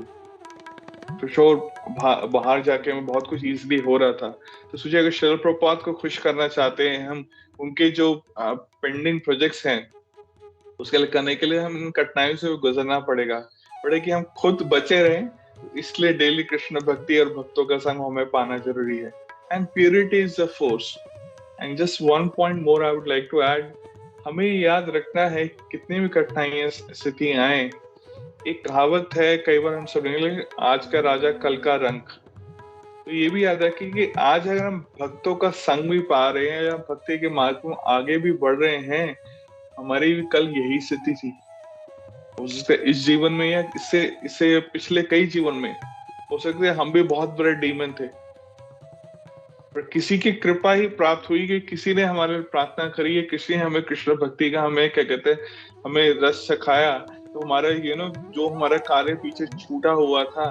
तो श्योर बाहर जाके में बहुत कुछ इजीली हो रहा था। तो सोचिए अगर श्रील प्रभुपाद को खुश करना चाहते हैं हम, उनके जो पेंडिंग प्रोजेक्ट्स हैं उसके लिए करने के लिए हम इन कठिनाइयों से गुजरना पड़ेगा कि हम खुद बचे रहें। इसलिए डेली कृष्ण भक्ति और भक्तों का संग हमें पाना जरूरी है। And purity is the force. And just one point more I would like to add, हमें याद रखना है कितनी भी कठिनाइयां स्थितियां आए, एक कहावत है कई बार हम सुनेंगे, आज का राजा कल का रंक। तो ये भी याद रखिए कि आज अगर हम भक्तों का संग भी पा रहे हैं या भक्ति के मार्ग में आगे भी बढ़ रहे हैं, हमारी भी कल यही स्थिति थी। इस जीवन में या इससे पिछले कई जीवन में हो सकते हैं हम भी बहुत बड़े डीमन थे, पर किसी की कृपा ही प्राप्त हुई कि किसी ने हमारे प्रार्थना करी है, किसी ने हमें कृष्ण भक्ति का हमें क्या कहते हैं हमें रस सिखाया, तो हमारा जो हमारा कार्य पीछे छूटा हुआ था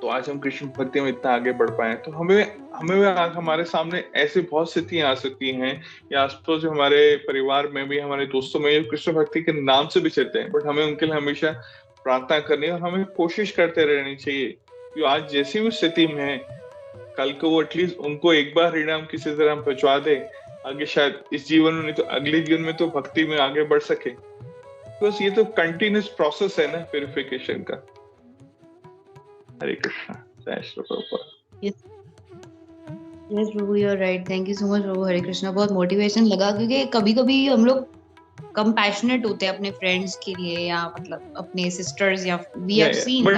तो आज हम कृष्ण भक्ति में इतना आगे बढ़ पाए। तो हमें आज हमारे सामने ऐसे बहुत स्थितियां आ सकती हैं, या आसपास जो हमारे परिवार में भी, हमारे दोस्तों में जो कृष्ण भक्ति के नाम से बिछड़ते हैं, बट हमें उनके लिए हमेशा प्रार्थना करनी है और हमें कोशिश करते रहनी चाहिए कि आज जैसी भी स्थिति में है, कल को वो एटलीस्ट उनको एक बार हरिनाम किसी तरह हम पहुंचा दे, आगे शायद इस जीवन में नहीं तो अगले जीवन में तो भक्ति में आगे बढ़ सके। बस ये तो कंटिन्यूस प्रोसेस है ना प्यूरिफिकेशन का। हरे कृष्णा, जय श्री प्रभुपाद। यस प्रभु, you are right. Thank you so much प्रभु। हरे कृष्णा, बहुत मोटिवेशन लगा, क्योंकि कभी कभी हम लोग कंपैशनेट होते हैं अपने फ्रेंड्स के लिए, या मतलब अपने सिस्टर्स, या we have seen but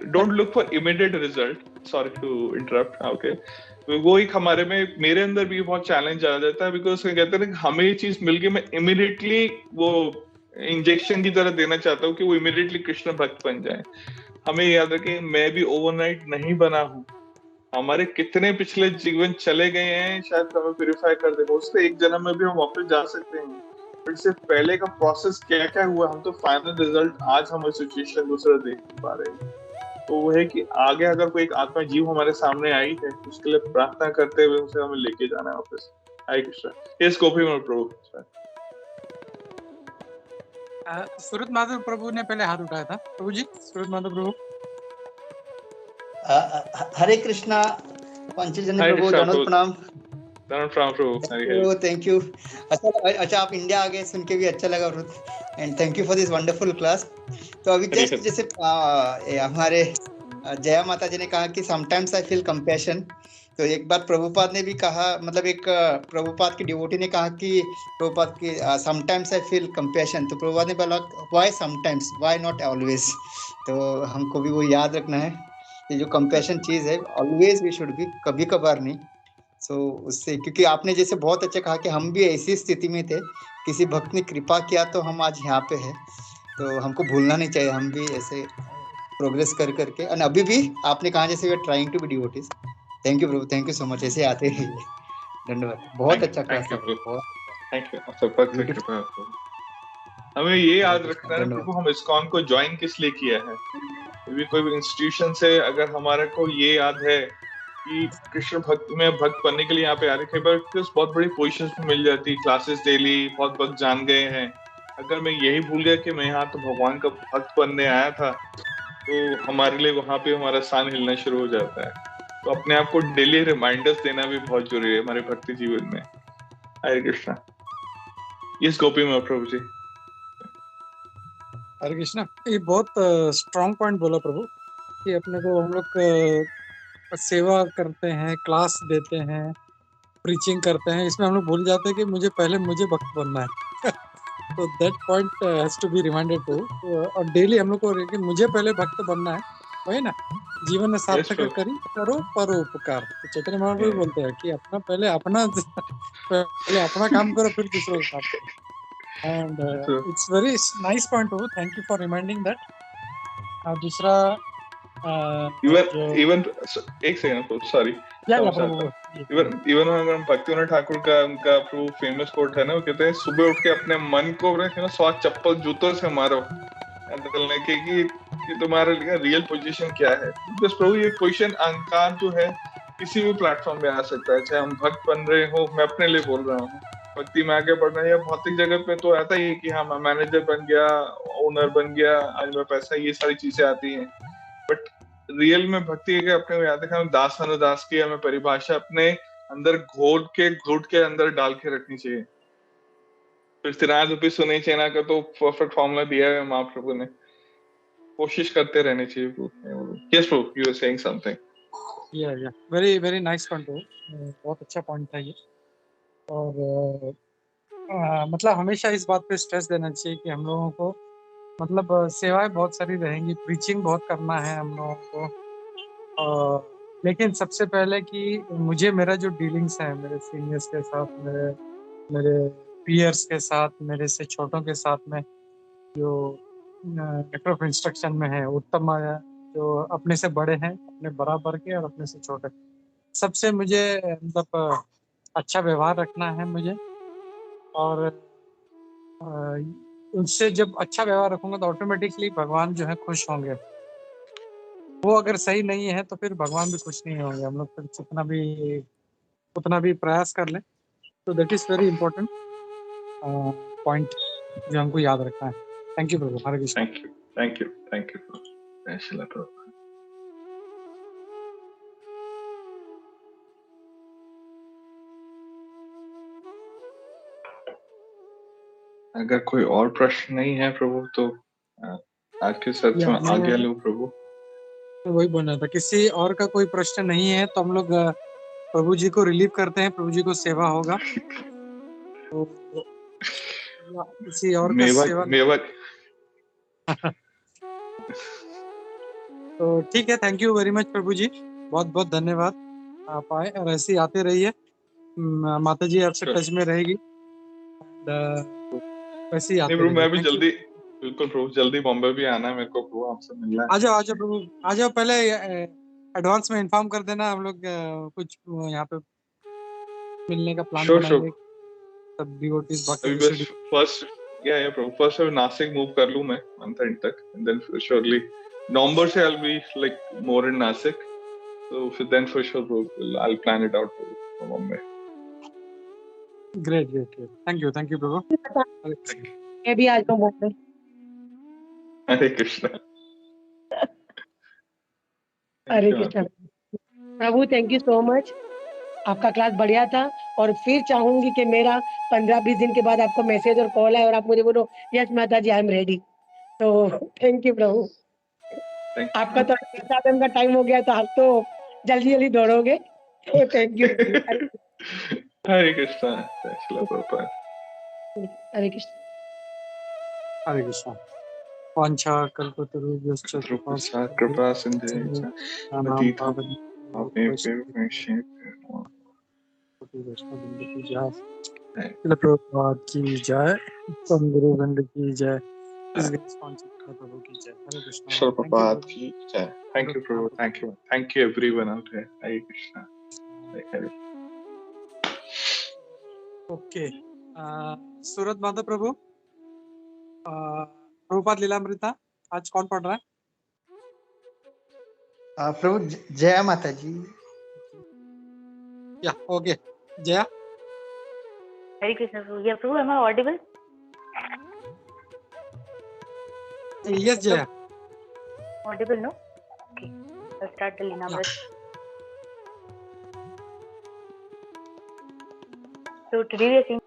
don't look for immediate result. Sorry to interrupt. Okay, वो एक हमारे में, मेरे अंदर भी बहुत चैलेंज आ जाता है, बिकॉज कहते हैं हमें ये चीज मिल गई, मैं इमीडिएटली वो इंजेक्शन की तरह देना चाहता हूँ कि वो इमीडिएटली कृष्ण भक्त बन जाए। हमें याद रखें, मैं भी ओवरनाइट नहीं बना हूँ। हमारे कितने पिछले जीवन चले गए हैं, शायद हमें प्यूरिफाई कर दे, उससे एक जन्म में भी हम वापस जा सकते हैं। बट इससे पहले का प्रोसेस क्या क्या हुआ, हम तो फाइनल रिजल्ट आज हम सिचुएशन दूसरा देख पा रहे हैं। तो वो है कि आगे अगर कोई एक आत्मा जीव हमारे सामने आई है, उसके लिए प्रार्थना करते हुए उसे हमें लेके जाना है वापस। हरे कृष्णा। यस गोपी में प्रभु। सूरत माधव प्रभु ने पहले हाथ उठाया था। प्रभु जी, सूरत माधव प्रभु। हरे कृष्णा पंचजन्य प्रभु, दंडवत प्रणाम प्रभु। Thank you. अच्छा, आप इंडिया आ गए सुन के भी अच्छा लगा and thank you for this wonderful class. तो अभी जस्ट जैसे हमारे जया माता जी ने कहा कि समटाइम्स आई फील कंपैशन, तो एक बार प्रभुपाद ने भी कहा, मतलब एक प्रभुपाद की डिवोटी ने कहा कि प्रभुपाद की समटाइम्स आई फील कंपैशन, तो प्रभुपाद ने बोला why sometimes, why not always. तो हमको भी वो याद रखना है, ये जो कंपैशन चीज है, ऑलवेज वी शुड बी, कभी कभार नहीं। सो उससे, क्योंकि आपने जैसे बहुत अच्छा कहा कि हम भी ऐसी स्थिति में थे, किसी भक्त ने कृपा किया तो हम आज यहाँ पे हैं। तो हमको भूलना नहीं चाहिए, हम भी ऐसे प्रोग्रेस कर करके, और अभी भी आपने कहा जैसे we are trying to be devotees. Thank you प्रभु, थैंक यू सो मच, ऐसे आते रहिए। धन्यवाद, बहुत अच्छा क्लास था। Thank you. हमें ये याद रखना है प्रभु, हम इस्कॉन को ज्वाइन किस लिए किया है। कोई इंस्टीट्यूशन से अगर हमारे को ये याद है कि कृष्ण भक्त में भक्त बनने के लिए यहाँ पे आ रहे थे, पर बहुत बड़ी पोजीशंस में मिल जाती, क्लासेस डेली, बहुत भक्त जान गए हैं। अगर मैं यही भूल गया कि मैं यहाँ तो भगवान का भक्त बनने आया था, तो हमारे लिए वहां पे हमारा स्थान हिलना शुरू हो जाता है। तो अपने आप को डेली रिमाइंडर्स देना भी बहुत जरूरी है हमारे भक्ति जीवन में। हरे कृष्णा। यस गोपी में प्रभु जी। हरे कृष्णा, ये बहुत स्ट्रॉन्ग पॉइंट बोला प्रभु कि अपने को, हम लोग सेवा करते हैं, क्लास देते हैं, प्रीचिंग करते हैं, इसमें हम लोग भूल जाते हैं कि मुझे भक्त बनना है। तो that point has to be reminded to, और डेली हम लोग को कि मुझे पहले भक्त बनना है, वही ना, जीवन में सार्थक करो परोपकार। तो चैतन्य महाप्रभु बोलते हैं कि पहले अपना काम करो, फिर दूसरों का काम करो। And it's very nice point Prabhu, thank you for reminding that. दूसरा even एक सेकंड, सॉरी, इवन हम भक्तिविनोद ठाकुर का उनका प्रभु फेमस कोट है ना, वो कहते हैं सुबह उठ के अपने मन को ना 100 चप्पल जूतों से मारो, कि तुम्हारे लिए रियल पोजीशन क्या है। बस प्रभु ये पोजीशन अहंकार जो है किसी भी प्लेटफॉर्म में आ सकता है, चाहे हम भक्त बन रहे हो, मैं अपने लिए बोल रहा हूँ, भक्ति में आगे बढ़ना है, या भौतिक जगत पे तो आता ही है कि हाँ मैं मैनेजर बन गया, ओनर बन गया, आज मेरे पैसा, ये सारी चीजें आती हैं। बट रियल में भक्ति के अपने याद है, हमें दास अनुदास की हमें परिभाषा अपने अंदर घोट के अंदर डाल के रखनी चाहिए। फिर सिराज भी सुने चेना का तो परफेक्ट फॉर्मूला दिया है महाप्रभु ने, कोशिश करते रहने चाहिए। यस प्रभु, you are saying something. Yeah very very nice point, बहुत अच्छा पॉइंट था ये। और मतलब हमेशा इस बात पे स्ट्रेस देना चाहिए कि हम लोगों को, मतलब सेवाएं बहुत सारी रहेंगी, प्रीचिंग बहुत करना है हम लोगों को, लेकिन सबसे पहले कि मुझे, मेरा जो डीलिंग्स है मेरे सीनियर्स के साथ, मेरे पीयर्स के साथ, मेरे से छोटों के साथ में, जो लेटर ऑफ इंस्ट्रक्शन में है, उत्तम जो अपने से बड़े हैं, अपने बराबर के और अपने से छोटे, सबसे मुझे मतलब अच्छा व्यवहार रखना है मुझे। और उनसे जब अच्छा व्यवहार रखूंगा तो ऑटोमेटिकली भगवान जो है खुश होंगे। वो अगर सही नहीं है तो फिर भगवान भी खुश नहीं होंगे। हम लोग फिर उतना भी प्रयास कर लें। तो that is very important point जो हमको याद रखना है। थैंक यू प्रभु। हरे कृष्ण। थैंक यू जय श्रीला प्रभु। अगर कोई और प्रश्न नहीं है प्रभु तो आज के सत्र में आज्ञा लो प्रभु। तो वही बोलना था, किसी और का कोई प्रश्न नहीं है तो हम लोग प्रभु जी को रिलीव करते हैं। प्रभु जी को सेवा होगा तो किसी और का सेवा तो ठीक है। थैंक यू वेरी मच प्रभु जी, बहुत बहुत धन्यवाद। आप आए और ऐसे ही आते रहिए। माता जी आपसे टच में रहेगी। वैसे ही आते रहिए। मैं भी जल्दी, बिल्कुल प्रभु, जल्दी बॉम्बे भी आना है मेरे को प्रभु, आपसे मिलना है। आ जाओ प्रभु, आ जाओ। पहले एडवांस में इन्फॉर्म कर देना, हम लोग कुछ यहाँ पे मिलने का प्लान बनाएंगे। सब डिवोटीज बाकी फर्स्ट नासिक मूव कर लूं मैं मंथ एंड तक, एंड देन श्योरली नवंबर से I'll be like more in Nasik, so then for sure I'll plan it out for Bombay. Great. Thank you प्रभु। मैं भी आ जाऊं बॉम्बे। हरे कृष्णा। हरे कृष्णा प्रभु, थैंक यू सो मच। आपका क्लास बढ़िया था और फिर चाहूंगी कि मेरा 15-20 दिन के बाद आपको मैसेज और कॉल आए और आप मुझे बोलो यस माता जी आई एम रेडी। तो थैंक यू प्रभु। आपका तो साधन का टाइम हो गया तो आप तो जल्दी दौड़ोगे। तो थैंक यू। हरे कृष्णा। हरे कृष्णा। हरे कृष्णा। वांछा कल्पतरुभ्यश्च कृपा सिंधु प्रभुपाद की जय, गुरु गोविंद की जय, प्रभु की जय। हरे कृष्णा। प्रभुपाद की जय। थैंक यू प्रभु, thank you everyone out here. Hare Krishna. Okay, Surat माता प्रभु, प्रभुपाद लीलामृता आज कौन पढ़ रहा है? प्रभु जया माता जी। या ओके, जया। हरे कृष्ण प्रभु। या प्रभु, am I audible? Yes, Jaya. Audible, no? Okay. I'll start the Linamrit. So today we are seeing